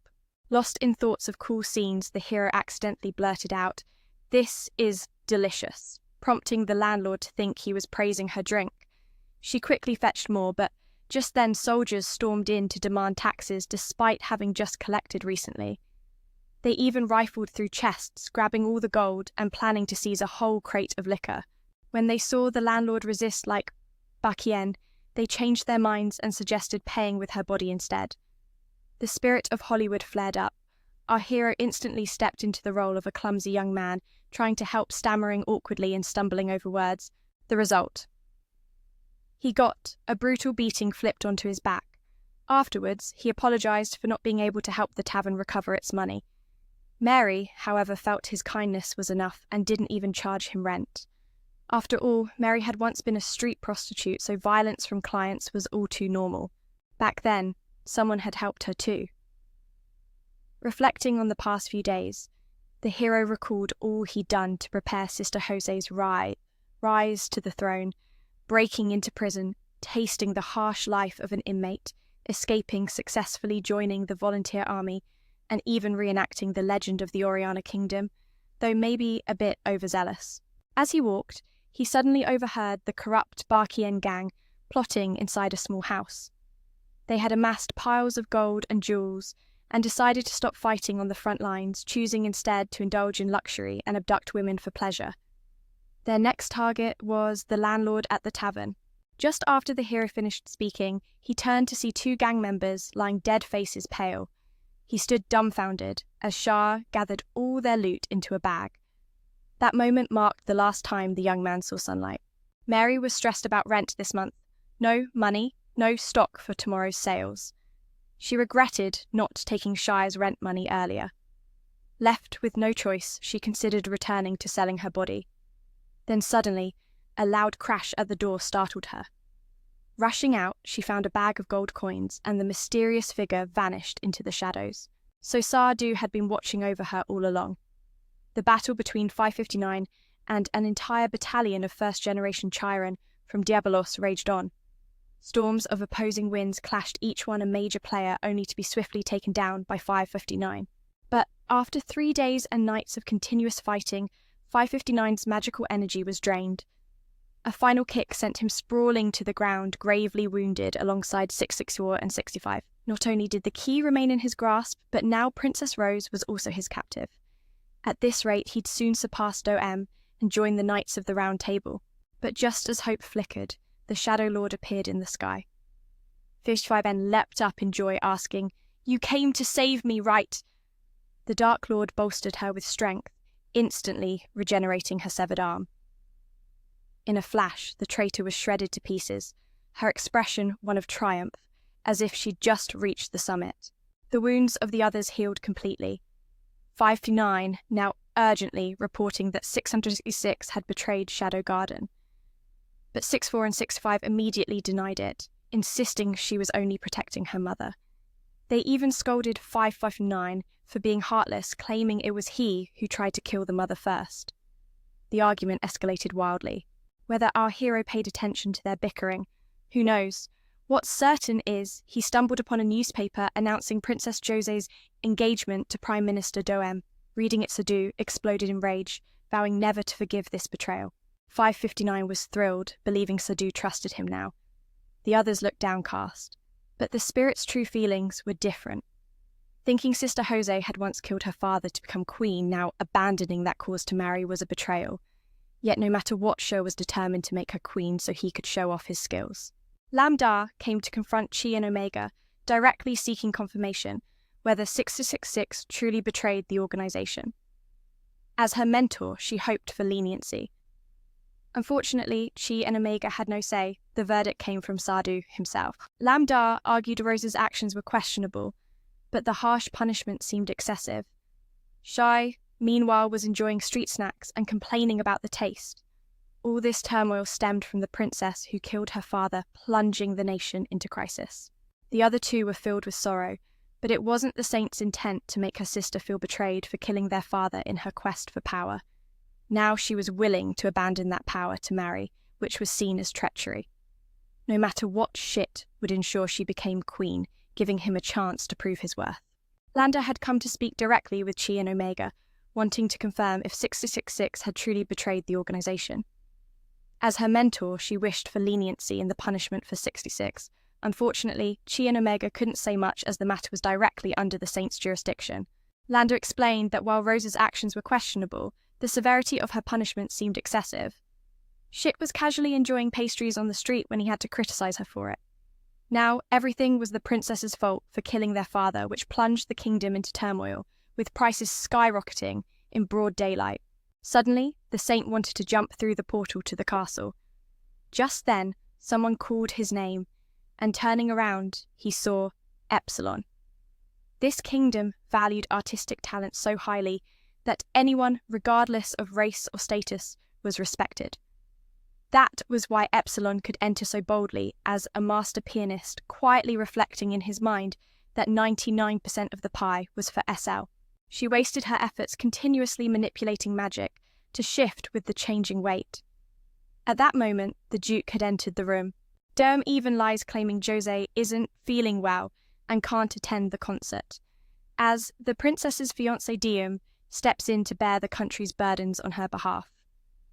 Lost in thoughts of cool scenes, the hero accidentally blurted out, "This is delicious," prompting the landlord to think he was praising her drink. She quickly fetched more, but just then soldiers stormed in to demand taxes despite having just collected recently. They even rifled through chests, grabbing all the gold and planning to seize a whole crate of liquor. When they saw the landlord resist like Bakien, they changed their minds and suggested paying with her body instead. The spirit of Hollywood flared up. Our hero instantly stepped into the role of a clumsy young man, trying to help, stammering awkwardly and stumbling over words. The result: he got a brutal beating flipped onto his back. Afterwards, he apologized for not being able to help the tavern recover its money. Mary, however, felt his kindness was enough and didn't even charge him rent. After all, Mary had once been a street prostitute, so violence from clients was all too normal. Back then, someone had helped her too. Reflecting on the past few days, the hero recalled all he'd done to prepare Sister Jose's rise to the throne, breaking into prison, tasting the harsh life of an inmate, escaping, successfully joining the volunteer army, and even reenacting the legend of the Oriana Kingdom, though maybe a bit overzealous. As he walked, he suddenly overheard the corrupt Bakien gang plotting inside a small house. They had amassed piles of gold and jewels and decided to stop fighting on the front lines, choosing instead to indulge in luxury and abduct women for pleasure. Their next target was the landlord at the tavern. Just after the hero finished speaking, he turned to see two gang members lying dead faces pale. He stood dumbfounded as Shah gathered all their loot into a bag. That moment marked the last time the young man saw sunlight. Mary was stressed about rent this month. No money, no stock for tomorrow's sales. She regretted not taking Shah's rent money earlier. Left with no choice, she considered returning to selling her body. Then suddenly, a loud crash at the door startled her. Rushing out, she found a bag of gold coins, and the mysterious figure vanished into the shadows. So Sardu had been watching over her all along. The battle between 559 and an entire battalion of first-generation Chiron from Diabolos raged on. Storms of opposing winds clashed, each one a major player, only to be swiftly taken down by 559. But after 3 days and nights of continuous fighting, 559's magical energy was drained. A final kick sent him sprawling to the ground, gravely wounded alongside 664 and 65. Not only did the key remain in his grasp, but now Princess Rose was also his captive. At this rate, he'd soon surpass Doem and join the Knights of the Round Table. But just as hope flickered, the Shadow Lord appeared in the sky. 55N leapt up in joy, asking, "You came to save me, right?" The Dark Lord bolstered her with strength, instantly regenerating her severed arm. In a flash, the traitor was shredded to pieces, her expression one of triumph, as if she'd just reached the summit. The wounds of the others healed completely. 559 now urgently reporting that 666 had betrayed Shadow Garden. But 64 and 65 immediately denied it, insisting she was only protecting her mother. They even scolded 559 for being heartless, claiming it was he who tried to kill the mother first. The argument escalated wildly. Whether our hero paid attention to their bickering, who knows? What's certain is he stumbled upon a newspaper announcing Princess Jose's engagement to Prime Minister Doem. Reading it, Sadu exploded in rage, vowing never to forgive this betrayal. 559 was thrilled, believing Sadu trusted him now. The others looked downcast, but the spirit's true feelings were different. Thinking Sister Jose had once killed her father to become queen, now abandoning that cause to marry was a betrayal. Yet no matter what, Sho was determined to make her queen so he could show off his skills. Lambda came to confront Chi and Omega, directly seeking confirmation whether 666 truly betrayed the organization. As her mentor, she hoped for leniency. Unfortunately, Chi and Omega had no say. The verdict came from Sardu himself. Lambda argued Rose's actions were questionable, but the harsh punishment seemed excessive. Shai, meanwhile, was enjoying street snacks and complaining about the taste. All this turmoil stemmed from the princess who killed her father, plunging the nation into crisis. The other two were filled with sorrow, but it wasn't the saint's intent to make her sister feel betrayed for killing their father in her quest for power. Now she was willing to abandon that power to marry, which was seen as treachery. No matter what shit would ensure she became queen, giving him a chance to prove his worth. Lander had come to speak directly with Chi and Omega, wanting to confirm if 666 had truly betrayed the organization. As her mentor, she wished for leniency in the punishment for 66. Unfortunately, Chi and Omega couldn't say much as the matter was directly under the Saint's jurisdiction. Lander explained that while Rose's actions were questionable, the severity of her punishment seemed excessive. Shit was casually enjoying pastries on the street when he had to criticize her for it. Now, everything was the princess's fault for killing their father, which plunged the kingdom into turmoil, with prices skyrocketing in broad daylight. Suddenly, the Saint wanted to jump through the portal to the castle. Just then, someone called his name, and turning around, he saw Epsilon. This kingdom valued artistic talent so highly that anyone, regardless of race or status, was respected. That was why Epsilon could enter so boldly as a master pianist, quietly reflecting in his mind that 99% of the pie was for SL. She wasted her efforts continuously manipulating magic to shift with the changing weight. At that moment, the Duke had entered the room. Derm even lies claiming Jose isn't feeling well and can't attend the concert, as the princess's fiancé Diem steps in to bear the country's burdens on her behalf.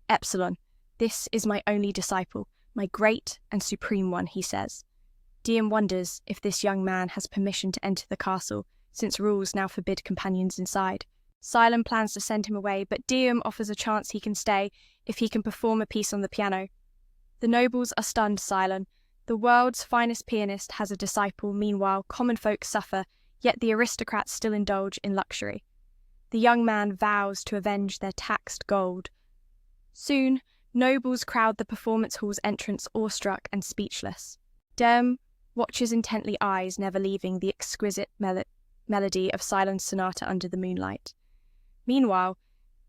Epsilon, this is my only disciple, my great and supreme one, he says. Diem wonders if this young man has permission to enter the castle, since rules now forbid companions inside. Xylem plans to send him away, but Diem offers a chance he can stay if he can perform a piece on the piano. The nobles are stunned silent. The world's finest pianist has a disciple, meanwhile common folk suffer, yet the aristocrats still indulge in luxury. The young man vows to avenge their taxed gold. Soon, nobles crowd the performance hall's entrance awestruck and speechless. Derm watches intently, eyes never leaving the exquisite melody of Cylon's sonata under the moonlight. Meanwhile,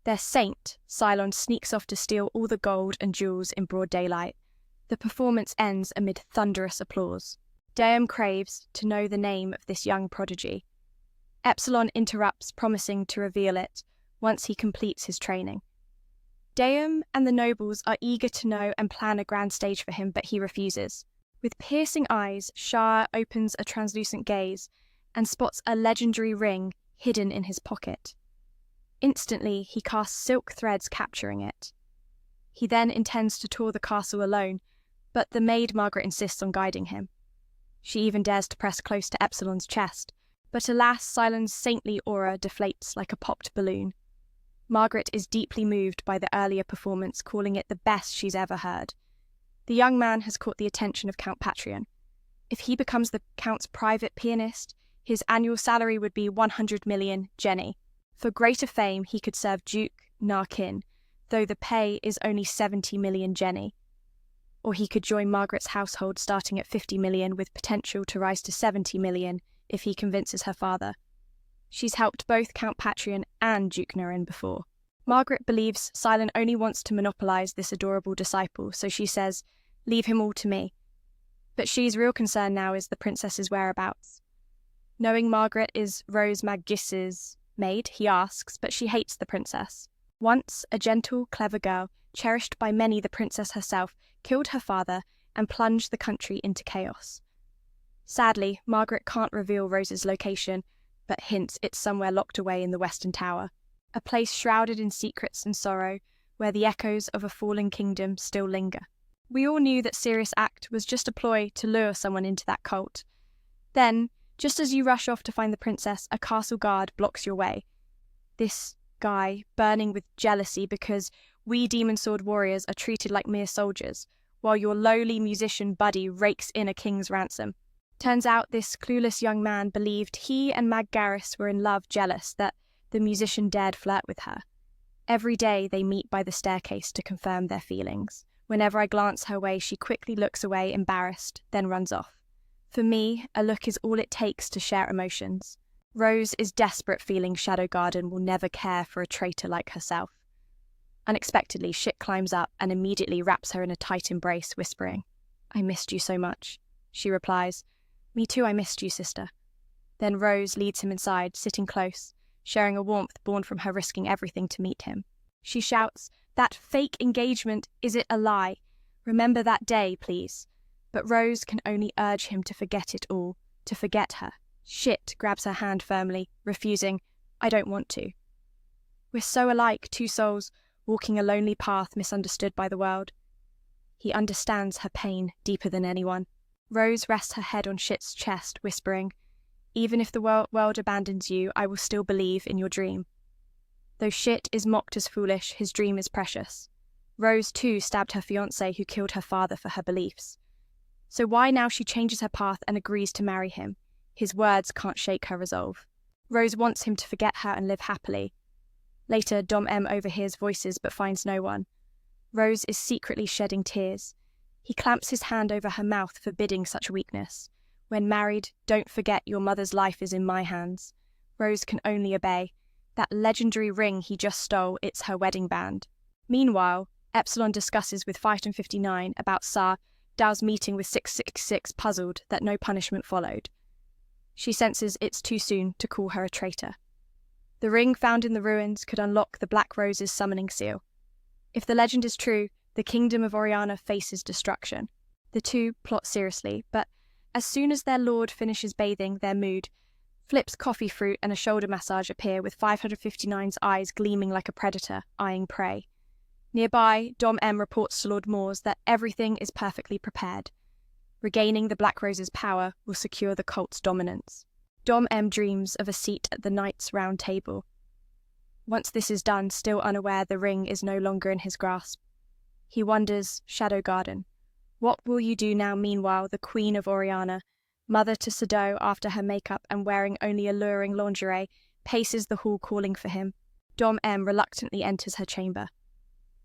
their saint, Cylon, sneaks off to steal all the gold and jewels in broad daylight. The performance ends amid thunderous applause. Derm craves to know the name of this young prodigy. Epsilon interrupts, promising to reveal it once he completes his training. Derm and the nobles are eager to know and plan a grand stage for him, but he refuses. With piercing eyes, Shah opens a translucent gaze and spots a legendary ring hidden in his pocket. Instantly, he casts silk threads, capturing it. He then intends to tour the castle alone, but the maid Margaret insists on guiding him. She even dares to press close to Epsilon's chest, but alas, Cylon's saintly aura deflates like a popped balloon. Margaret is deeply moved by the earlier performance, calling it the best she's ever heard. The young man has caught the attention of Count Patreon. If he becomes the Count's private pianist, his annual salary would be 100 million Jenny. For greater fame, he could serve Duke Narkin, though the pay is only 70 million Jenny. Or he could join Margaret's household starting at 50 million with potential to rise to 70 million if he convinces her father. She's helped both Count Patreon and Duke Nurin before. Margaret believes Cylon only wants to monopolise this adorable disciple, so she says, "Leave him all to me." But she's real concern now is the princess's whereabouts. Knowing Margaret is Rose Maggis's maid, he asks, but she hates the princess. Once a gentle, clever girl, cherished by many, the princess herself killed her father and plunged the country into chaos. Sadly, Margaret can't reveal Rose's location, but hints it's somewhere locked away in the Western Tower, a place shrouded in secrets and sorrow, where the echoes of a fallen kingdom still linger. We all knew that Sirius Act was just a ploy to lure someone into that cult. Then, just as you rush off to find the princess, a castle guard blocks your way. This guy, burning with jealousy because we demon sword warriors are treated like mere soldiers, while your lowly musician buddy rakes in a king's ransom. Turns out this clueless young man believed he and Mag Garris were in love, jealous that the musician dared flirt with her. Every day they meet by the staircase to confirm their feelings. Whenever I glance her way, she quickly looks away, embarrassed, then runs off. For me, a look is all it takes to share emotions. Rose is desperate, feeling Shadow Garden will never care for a traitor like herself. Unexpectedly, Shit climbs up and immediately wraps her in a tight embrace, whispering, "I missed you so much." She replies, "Me too, I missed you, sister." Then Rose leads him inside, sitting close, sharing a warmth born from her risking everything to meet him. She shouts, "That fake engagement, is it a lie? Remember that day, please." But Rose can only urge him to forget it all. to forget her. Shit grabs her hand firmly, refusing, I don't want to. We're so alike, two souls, walking a lonely path misunderstood by the world. He understands her pain deeper than anyone. Rose rests her head on Shit's chest, whispering, even if the world abandons you, I will still believe in your dream. Though Shit is mocked as foolish, his dream is precious. Rose, too, stabbed her fiancé who killed her father for her beliefs. So why now she changes her path and agrees to marry him? His words can't shake her resolve. Rose wants him to forget her and live happily. Later, Dom M overhears voices but finds no one. Rose is secretly shedding tears. He clamps his hand over her mouth, forbidding such weakness. When married, don't forget your mother's life is in my hands. Rose can only obey. That legendary ring he just stole, it's her wedding band. Meanwhile, Epsilon discusses with Phaeton 59 about Dao's meeting with 666, puzzled that no punishment followed. She senses it's too soon to call her a traitor. The ring found in the ruins could unlock the Black Rose's summoning seal. If the legend is true, the kingdom of Oriana faces destruction. The two plot seriously, but as soon as their lord finishes bathing, their mood flips. Coffee fruit and a shoulder massage appear, with 559's eyes gleaming like a predator, eyeing prey. Nearby, Dom M reports to Lord Moores that everything is perfectly prepared. Regaining the Black Rose's power will secure the cult's dominance. Dom M dreams of a seat at the Knights' Round Table. Once this is done, still unaware the ring is no longer in his grasp. He wonders, Shadow Garden, what will you do now? Meanwhile, the Queen of Oriana, mother to Sado after her makeup and wearing only alluring lingerie, paces the hall calling for him. Dom M reluctantly enters her chamber.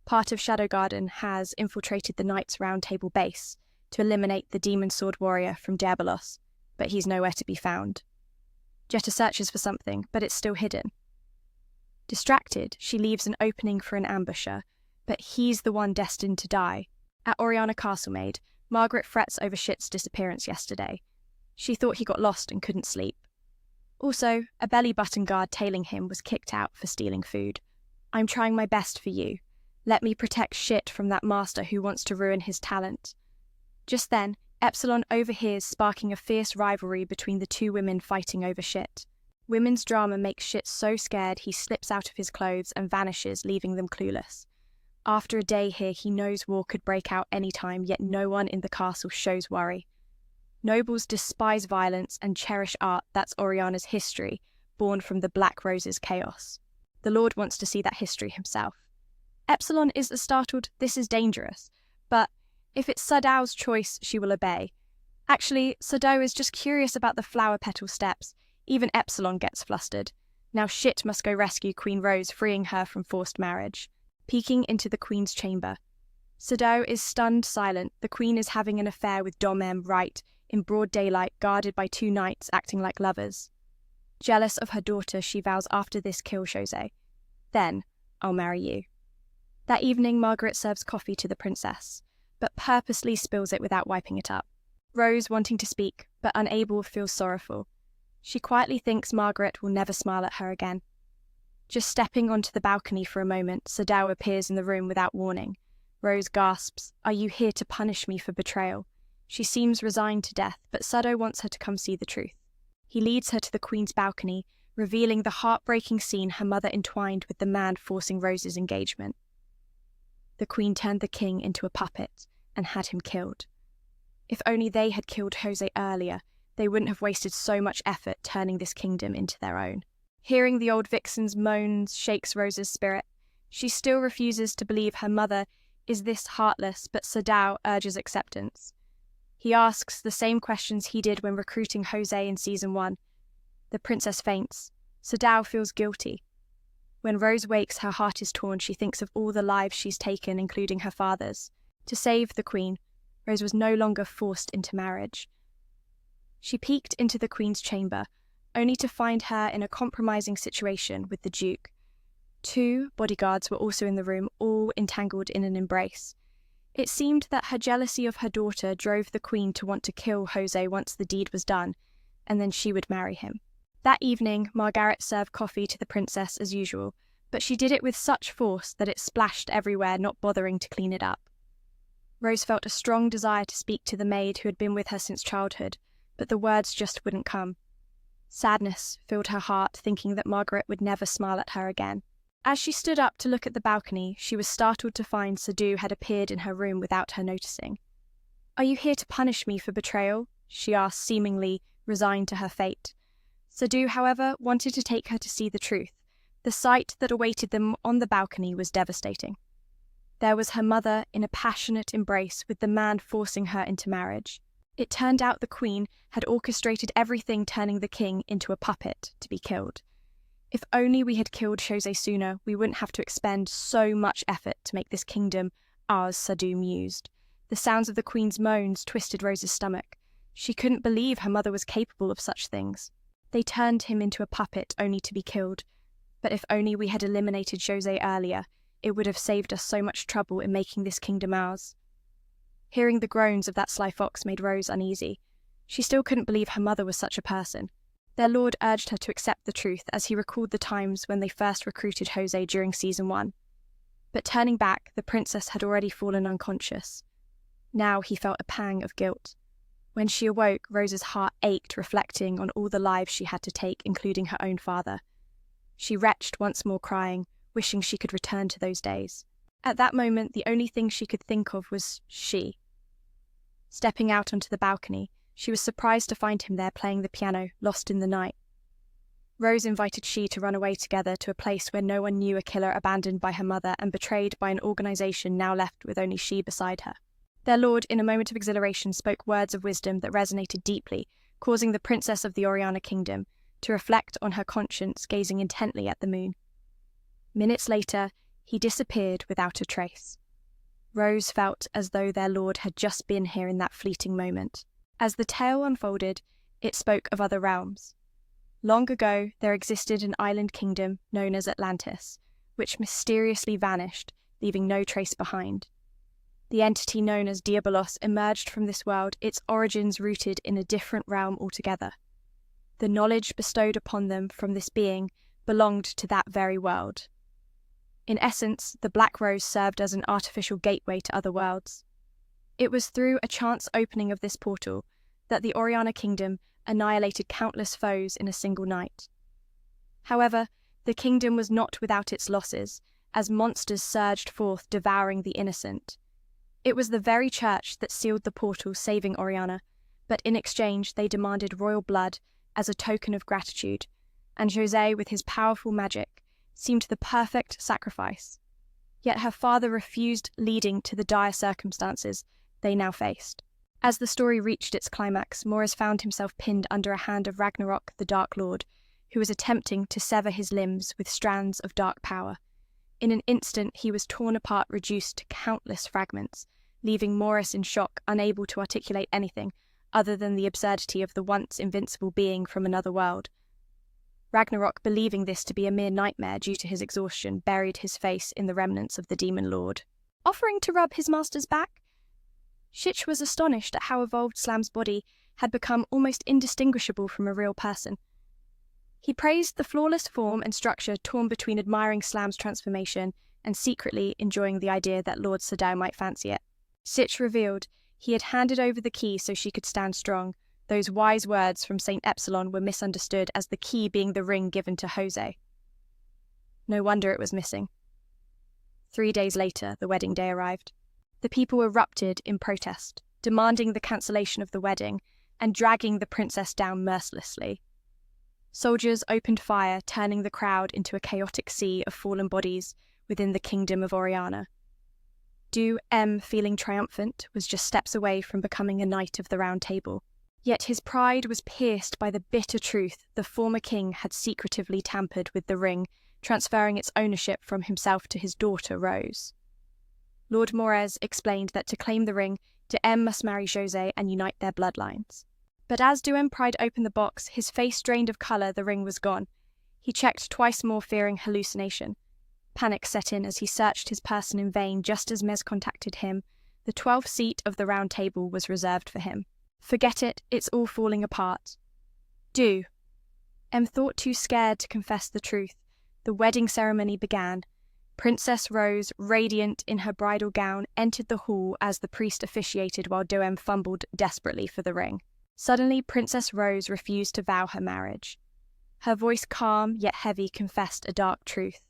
Part of Shadow Garden has infiltrated the Knights' Round Table base to eliminate the Demon Sword Warrior from Diabolos, but he's nowhere to be found. Jetta searches for something, but it's still hidden. Distracted, she leaves an opening for an ambusher, but he's the one destined to die. At Oriana Castlemaid, Margaret frets over Shit's disappearance yesterday. She thought he got lost and couldn't sleep. Also, a belly button guard tailing him was kicked out for stealing food. I'm trying my best for you. Let me protect Shit from that master who wants to ruin his talent. Just then, Epsilon overhears, sparking a fierce rivalry between the two women fighting over Shit. Women's drama makes Shit so scared he slips out of his clothes and vanishes, leaving them clueless. After a day here, he knows war could break out any time, yet no one in the castle shows worry. Nobles despise violence and cherish art. That's Oriana's history, born from the Black Rose's chaos. The Lord wants to see that history himself. Epsilon is startled. This is dangerous, but if it's Sadao's choice, she will obey. Actually, Sadao is just curious about the flower petal steps. Even Epsilon gets flustered. Now Shit must go rescue Queen Rose, freeing her from forced marriage. Peeking into the Queen's chamber. Sadao is stunned silent. The Queen is having an affair with Dom M right, in broad daylight, guarded by two knights acting like lovers. Jealous of her daughter, she vows after this kill Jose. Then, I'll marry you. That evening, Margaret serves coffee to the princess, but purposely spills it without wiping it up. Rose, wanting to speak, but unable, feels sorrowful. She quietly thinks Margaret will never smile at her again. Just stepping onto the balcony for a moment, Sadao appears in the room without warning. Rose gasps, "Are you here to punish me for betrayal?" She seems resigned to death, but Sadao wants her to come see the truth. He leads her to the Queen's balcony, revealing the heartbreaking scene her mother entwined with the man forcing Rose's engagement. The Queen turned the king into a puppet and had him killed. If only they had killed Jose earlier, they wouldn't have wasted so much effort turning this kingdom into their own. Hearing the old vixen's moans shakes Rose's spirit. She still refuses to believe her mother is this heartless, but Sadao urges acceptance. He asks the same questions he did when recruiting Jose in Season 1. The princess faints. Sadao feels guilty. When Rose wakes, her heart is torn. She thinks of all the lives she's taken, including her father's. To save the Queen, Rose was no longer forced into marriage. She peeked into the Queen's chamber, only to find her in a compromising situation with the Duke. 2 bodyguards were also in the room, all entangled in an embrace. It seemed that her jealousy of her daughter drove the Queen to want to kill Jose once the deed was done, and then she would marry him. That evening, Margaret served coffee to the princess as usual, but she did it with such force that it splashed everywhere, not bothering to clean it up. Rose felt a strong desire to speak to the maid who had been with her since childhood, but the words just wouldn't come. Sadness filled her heart, thinking that Margaret would never smile at her again. As she stood up to look at the balcony, she was startled to find Sadu had appeared in her room without her noticing. "Are you here to punish me for betrayal?" she asked, seemingly resigned to her fate. Sadu, however, wanted to take her to see the truth. The sight that awaited them on the balcony was devastating. There was her mother in a passionate embrace with the man forcing her into marriage. It turned out the Queen had orchestrated everything, turning the king into a puppet to be killed. If only we had killed Jose sooner, we wouldn't have to expend so much effort to make this kingdom ours, Sadu mused. The sounds of the Queen's moans twisted Rose's stomach. She couldn't believe her mother was capable of such things. They turned him into a puppet only to be killed. But if only we had eliminated Jose earlier, it would have saved us so much trouble in making this kingdom ours. Hearing the groans of that sly fox made Rose uneasy. She still couldn't believe her mother was such a person. Their lord urged her to accept the truth as he recalled the times when they first recruited Jose during Season 1. But turning back, the princess had already fallen unconscious. Now he felt a pang of guilt. When she awoke, Rose's heart ached, reflecting on all the lives she had to take, including her own father. She retched once more, crying, wishing she could return to those days. At that moment, the only thing she could think of was she. Stepping out onto the balcony, she was surprised to find him there playing the piano, lost in the night. Rose invited she to run away together to a place where no one knew, a killer abandoned by her mother and betrayed by an organisation now left with only she beside her. Their lord, in a moment of exhilaration, spoke words of wisdom that resonated deeply, causing the princess of the Oriana kingdom to reflect on her conscience, gazing intently at the moon. Minutes later, he disappeared without a trace. Rose felt as though their lord had just been here in that fleeting moment. As the tale unfolded, it spoke of other realms. Long ago, there existed an island kingdom known as Atlantis, which mysteriously vanished, leaving no trace behind. The entity known as Diabolos emerged from this world, its origins rooted in a different realm altogether. The knowledge bestowed upon them from this being belonged to that very world. In essence, the Black Rose served as an artificial gateway to other worlds. It was through a chance opening of this portal that the Oriana kingdom annihilated countless foes in a single night. However, the kingdom was not without its losses, as monsters surged forth, devouring the innocent. It was the very church that sealed the portal, saving Oriana, but in exchange they demanded royal blood as a token of gratitude, and Jose, with his powerful magic, seemed the perfect sacrifice. Yet her father refused, leading to the dire circumstances they now faced. As the story reached its climax, Morris found himself pinned under a hand of Ragnarok, the Dark Lord, who was attempting to sever his limbs with strands of dark power. In an instant, he was torn apart, reduced to countless fragments, leaving Morris in shock, unable to articulate anything other than the absurdity of the once invincible being from another world. Ragnarok, believing this to be a mere nightmare due to his exhaustion, buried his face in the remnants of the Demon Lord, offering to rub his master's back. Shitch was astonished at how evolved Slam's body had become almost indistinguishable from a real person. He praised the flawless form and structure, torn between admiring Slam's transformation and secretly enjoying the idea that Lord Sadao might fancy it. Shitch revealed he had handed over the key so she could stand strong. Those wise words from St. Epsilon were misunderstood as the key being the ring given to Jose. No wonder it was missing. 3 days later, the wedding day arrived. The people erupted in protest, demanding the cancellation of the wedding and dragging the princess down mercilessly. Soldiers opened fire, turning the crowd into a chaotic sea of fallen bodies within the kingdom of Oriana. Du M, feeling triumphant, was just steps away from becoming a knight of the Round Table. Yet his pride was pierced by the bitter truth the former king had secretively tampered with the ring, transferring its ownership from himself to his daughter Rose. Lord Morez explained that to claim the ring, Duem must marry Jose and unite their bloodlines. But as Duem pried open the box, his face drained of colour, the ring was gone. He checked twice more, fearing hallucination. Panic set in as he searched his person in vain. Just as Mez contacted him, the 12th seat of the Round Table was reserved for him. Forget it, it's all falling apart. Do. M thought too scared to confess the truth. The wedding ceremony began. Princess Rose, radiant in her bridal gown, entered the hall as the priest officiated while Doem fumbled desperately for the ring. Suddenly, Princess Rose refused to vow her marriage. Her voice, calm yet heavy, confessed a dark truth.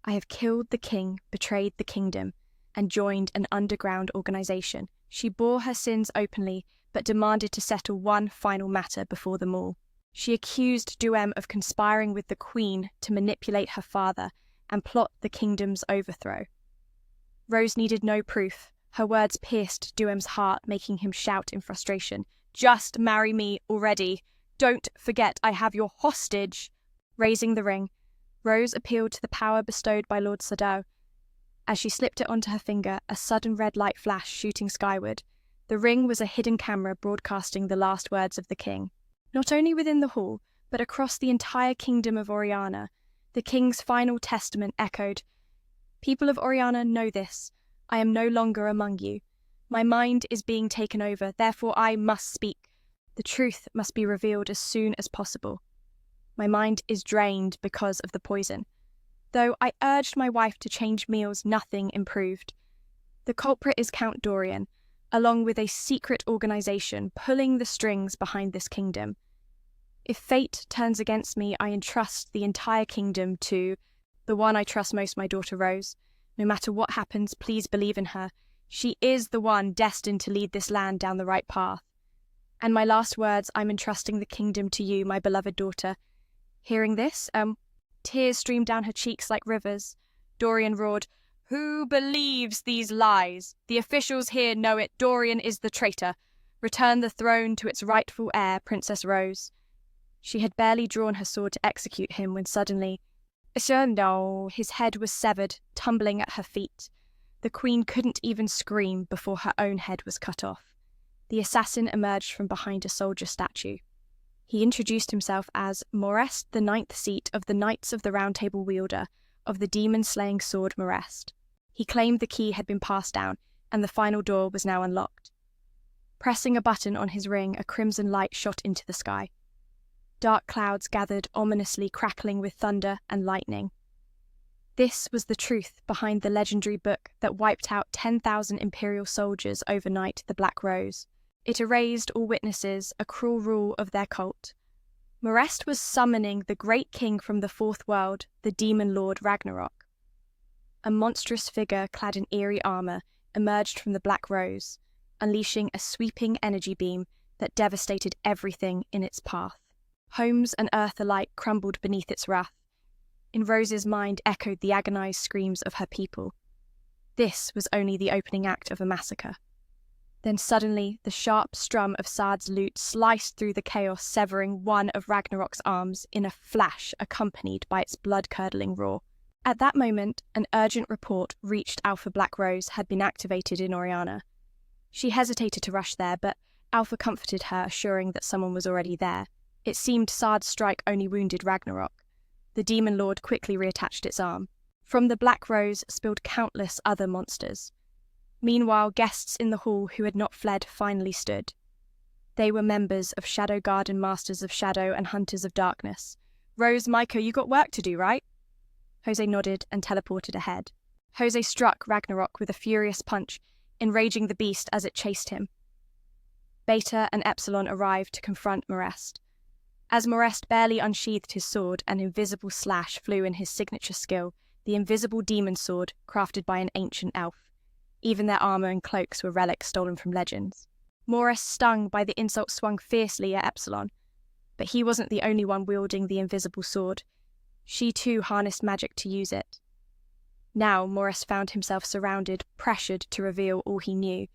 I have killed the king, betrayed the kingdom, and joined an underground organization. She bore her sins openly, but demanded to settle one final matter before them all. She accused Duem of conspiring with the queen to manipulate her father and plot the kingdom's overthrow. Rose needed no proof. Her words pierced Duem's heart, making him shout in frustration, "Just marry me already! Don't forget I have your hostage!" Raising the ring, Rose appealed to the power bestowed by Lord Sadao. As she slipped it onto her finger, a sudden red light flashed, shooting skyward. The ring was a hidden camera broadcasting the last words of the king. Not only within the hall, but across the entire kingdom of Oriana, the king's final testament echoed, "People of Oriana, know this. I am no longer among you. My mind is being taken over, therefore I must speak. The truth must be revealed as soon as possible. My mind is drained because of the poison. Though I urged my wife to change meals, nothing improved. The culprit is Count Dorian, along with a secret organization pulling the strings behind this kingdom. If fate turns against me, I entrust the entire kingdom to the one I trust most, my daughter Rose. No matter what happens, please believe in her. She is the one destined to lead this land down the right path. And my last words, I'm entrusting the kingdom to you, my beloved daughter." Hearing this, tears streamed down her cheeks like rivers. Dorian roared, "Who believes these lies? The officials here know it. Dorian is the traitor. Return the throne to its rightful heir, Princess Rose." She had barely drawn her sword to execute him when suddenly, no, his head was severed, tumbling at her feet. The queen couldn't even scream before her own head was cut off. The assassin emerged from behind a soldier statue. He introduced himself as Morest, the 9th seat of the Knights of the Round Table wielder of the demon-slaying sword Morest. He claimed the key had been passed down, and the final door was now unlocked. Pressing a button on his ring, a crimson light shot into the sky. Dark clouds gathered ominously, crackling with thunder and lightning. This was the truth behind the legendary book that wiped out 10,000 Imperial soldiers overnight, the Black Rose. It erased all witnesses, a cruel rule of their cult. Morest was summoning the great king from the fourth world, the demon lord Ragnarok. A monstrous figure clad in eerie armor emerged from the Black Rose, unleashing a sweeping energy beam that devastated everything in its path. Homes and earth alike crumbled beneath its wrath. In Rose's mind echoed the agonized screams of her people. This was only the opening act of a massacre. Then suddenly, the sharp strum of Sard's lute sliced through the chaos, severing one of Ragnarok's arms in a flash, accompanied by its blood-curdling roar. At that moment, an urgent report reached Alpha Black Rose had been activated in Oriana. She hesitated to rush there, but Alpha comforted her, assuring that someone was already there. It seemed Sard's strike only wounded Ragnarok. The demon lord quickly reattached its arm. From the Black Rose spilled countless other monsters. Meanwhile, guests in the hall who had not fled finally stood. They were members of Shadow Guard and Masters of Shadow and Hunters of Darkness. "Rose, Micah, you got work to do, right?" Jose nodded and teleported ahead. Jose struck Ragnarok with a furious punch, enraging the beast as it chased him. Beta and Epsilon arrived to confront Morest. As Morest barely unsheathed his sword, an invisible slash flew in his signature skill, the invisible demon sword crafted by an ancient elf. Even their armor and cloaks were relics stolen from legends. Morest, stung by the insult, swung fiercely at Epsilon, but he wasn't the only one wielding the invisible sword. She too harnessed magic to use it. Now Morest found himself surrounded, pressured to reveal all he knew.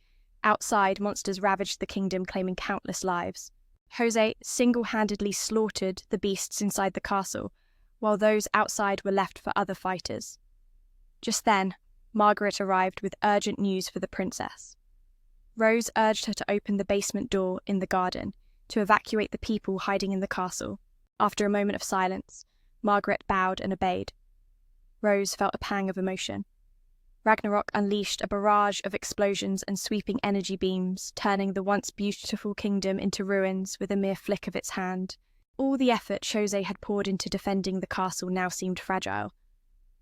Outside, monsters ravaged the kingdom, claiming countless lives. Jose single-handedly slaughtered the beasts inside the castle, while those outside were left for other fighters. Just then, Margaret arrived with urgent news for the princess. Rose urged her to open the basement door in the garden to evacuate the people hiding in the castle. After a moment of silence, Margaret bowed and obeyed. Rose felt a pang of emotion. Ragnarok unleashed a barrage of explosions and sweeping energy beams, turning the once beautiful kingdom into ruins with a mere flick of its hand. All the effort Jose had poured into defending the castle now seemed fragile.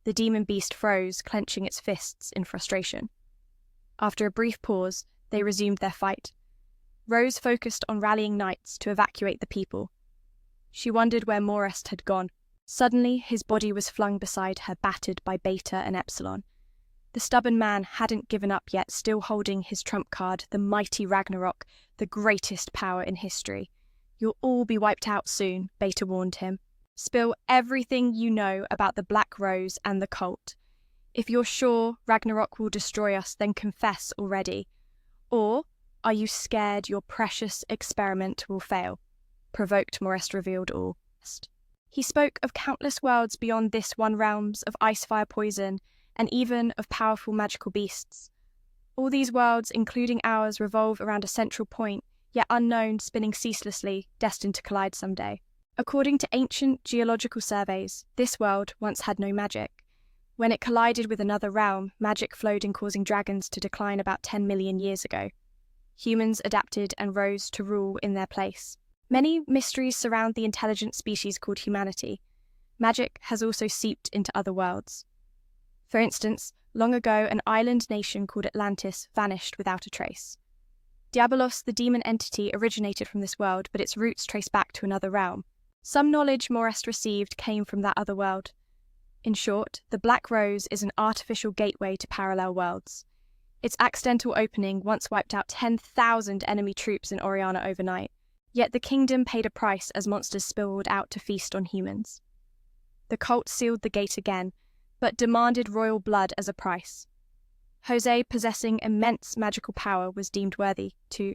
The demon beast froze, clenching its fists in frustration. After a brief pause, they resumed their fight. Rose focused on rallying knights to evacuate the people. She wondered where Morest had gone. Suddenly, his body was flung beside her, battered by Beta and Epsilon. The stubborn man hadn't given up yet, still holding his trump card, the mighty Ragnarok, the greatest power in history. You'll all be wiped out soon, Beta warned him. Spill everything you know about the Black Rose and the cult. If you're sure Ragnarok will destroy us, then confess already. Or are you scared your precious experiment will fail? Provoked, Morest revealed all. He spoke of countless worlds beyond this one, realms of ice, fire, poison, and even of powerful magical beasts. All these worlds, including ours, revolve around a central point, yet unknown, spinning ceaselessly, destined to collide someday. According to ancient geological surveys, this world once had no magic. When it collided with another realm, magic flowed in, causing dragons to decline about 10 million years ago. Humans adapted and rose to rule in their place. Many mysteries surround the intelligent species called humanity. Magic has also seeped into other worlds. For instance, long ago, an island nation called Atlantis vanished without a trace. Diabolos, the demon entity, originated from this world, but its roots trace back to another realm. Some knowledge Morest received came from that other world. In short, the Black Rose is an artificial gateway to parallel worlds. Its accidental opening once wiped out 10,000 enemy troops in Oriana overnight, yet the kingdom paid a price as monsters spilled out to feast on humans. The cult sealed the gate again, but demanded royal blood as a price. Jose, possessing immense magical power, was deemed worthy to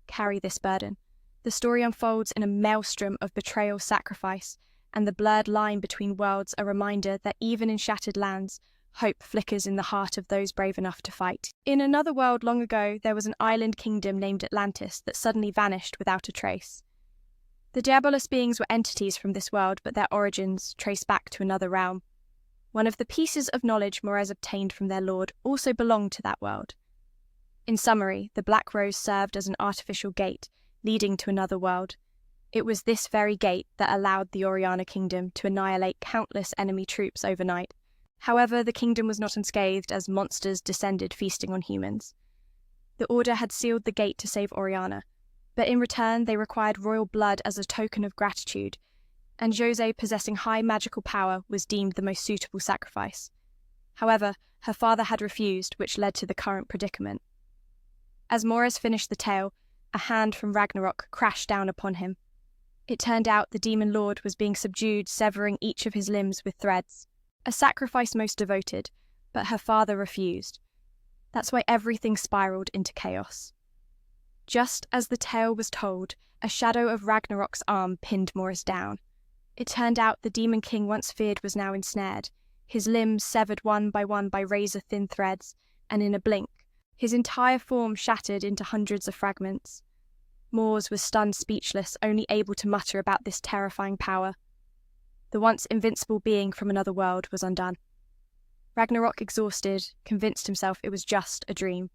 carry this burden. The story unfolds in a maelstrom of betrayal, sacrifice, and the blurred line between worlds, a reminder that even in shattered lands, hope flickers in the heart of those brave enough to fight. In another world long ago, there was an island kingdom named Atlantis that suddenly vanished without a trace. The Diabolos beings were entities from this world, but their origins trace back to another realm. One of the pieces of knowledge Morez obtained from their lord also belonged to that world. In summary, the Black Rose served as an artificial gate, leading to another world. It was this very gate that allowed the Oriana kingdom to annihilate countless enemy troops overnight. However, the kingdom was not unscathed as monsters descended, feasting on humans. The Order had sealed the gate to save Oriana, but in return they required royal blood as a token of gratitude, and Jose, possessing high magical power, was deemed the most suitable sacrifice. However, her father had refused, which led to the current predicament. As Morez finished the tale, a hand from Ragnarok crashed down upon him. It turned out the demon lord was being subdued, severing each of his limbs with threads. A sacrifice most devoted, but her father refused. That's why everything spiraled into chaos. Just as the tale was told, a shadow of Ragnarok's arm pinned Morris down. It turned out the demon king once feared was now ensnared, his limbs severed one by razor-thin threads, and in a blink, his entire form shattered into hundreds of fragments. Mors was stunned, speechless, only able to mutter about this terrifying power. The once invincible being from another world was undone. Ragnarok, exhausted, convinced himself it was just a dream.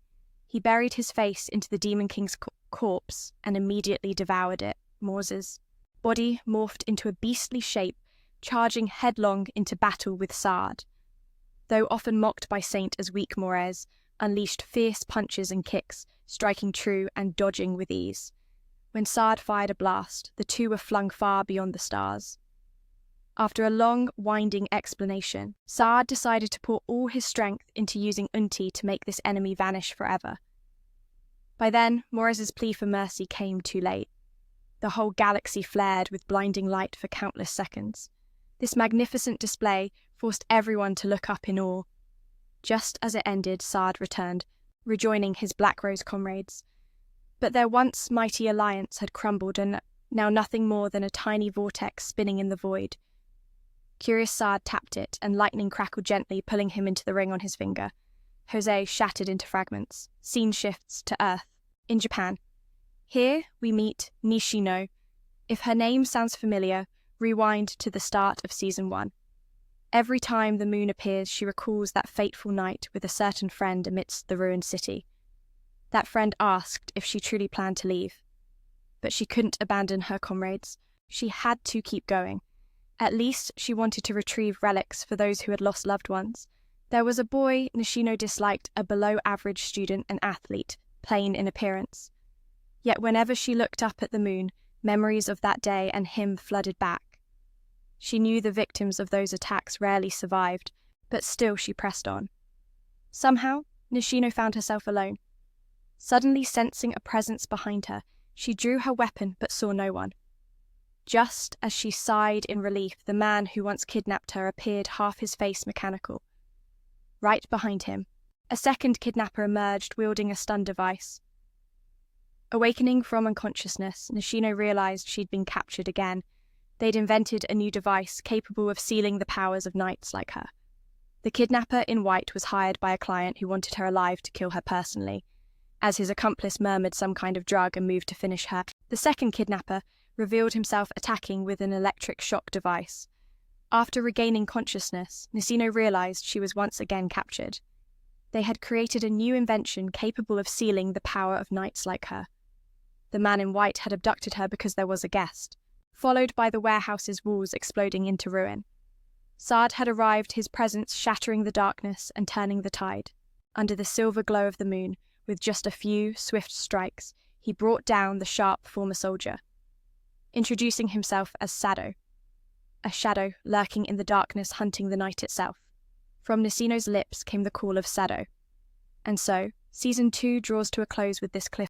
He buried his face into the Demon King's corpse and immediately devoured it. Mors's body morphed into a beastly shape, charging headlong into battle with Sard. Though often mocked by Saint as weak, Morez unleashed fierce punches and kicks, striking true and dodging with ease. When Sard fired a blast, the two were flung far beyond the stars. After a long, winding explanation, Sard decided to pour all his strength into using Unti to make this enemy vanish forever. By then, Morez's plea for mercy came too late. The whole galaxy flared with blinding light for countless seconds. This magnificent display forced everyone to look up in awe. Just as it ended, Sard returned, rejoining his Black Rose comrades. But their once mighty alliance had crumbled, and now nothing more than a tiny vortex spinning in the void. Curious Sard tapped it, and lightning crackled gently, pulling him into the ring on his finger. Jose shattered into fragments. Scene shifts to Earth, in Japan. Here we meet Nishino. If her name sounds familiar, rewind to the start of Season 1. Every time the moon appears, she recalls that fateful night with a certain friend amidst the ruined city. That friend asked if she truly planned to leave. But she couldn't abandon her comrades. She had to keep going. At least she wanted to retrieve relics for those who had lost loved ones. There was a boy Nishino disliked, a below-average student and athlete, plain in appearance. Yet whenever she looked up at the moon, memories of that day and him flooded back. She knew the victims of those attacks rarely survived, but still she pressed on. Somehow, Nishino found herself alone. Suddenly sensing a presence behind her, she drew her weapon but saw no one. Just as she sighed in relief, the man who once kidnapped her appeared, half his face mechanical. Right behind him, a second kidnapper emerged, wielding a stun device. Awakening from unconsciousness, Nishino realized she'd been captured again. They'd invented a new device capable of sealing the powers of knights like her. The kidnapper in white was hired by a client who wanted her alive to kill her personally. As his accomplice murmured some kind of drug and moved to finish her, the second kidnapper revealed himself attacking with an electric shock device. After regaining consciousness, Nishino realized she was once again captured. They had created a new invention capable of sealing the power of knights like her. The man in white had abducted her because there was a guest, followed by the warehouse's walls exploding into ruin. Sard had arrived, his presence shattering the darkness and turning the tide. Under the silver glow of the moon, with just a few swift strikes, he brought down the sharp former soldier, introducing himself as Sado, a shadow lurking in the darkness hunting the night itself. From Nishino's lips came the call of Sado. And so, Season 2 draws to a close with this cliffhanger.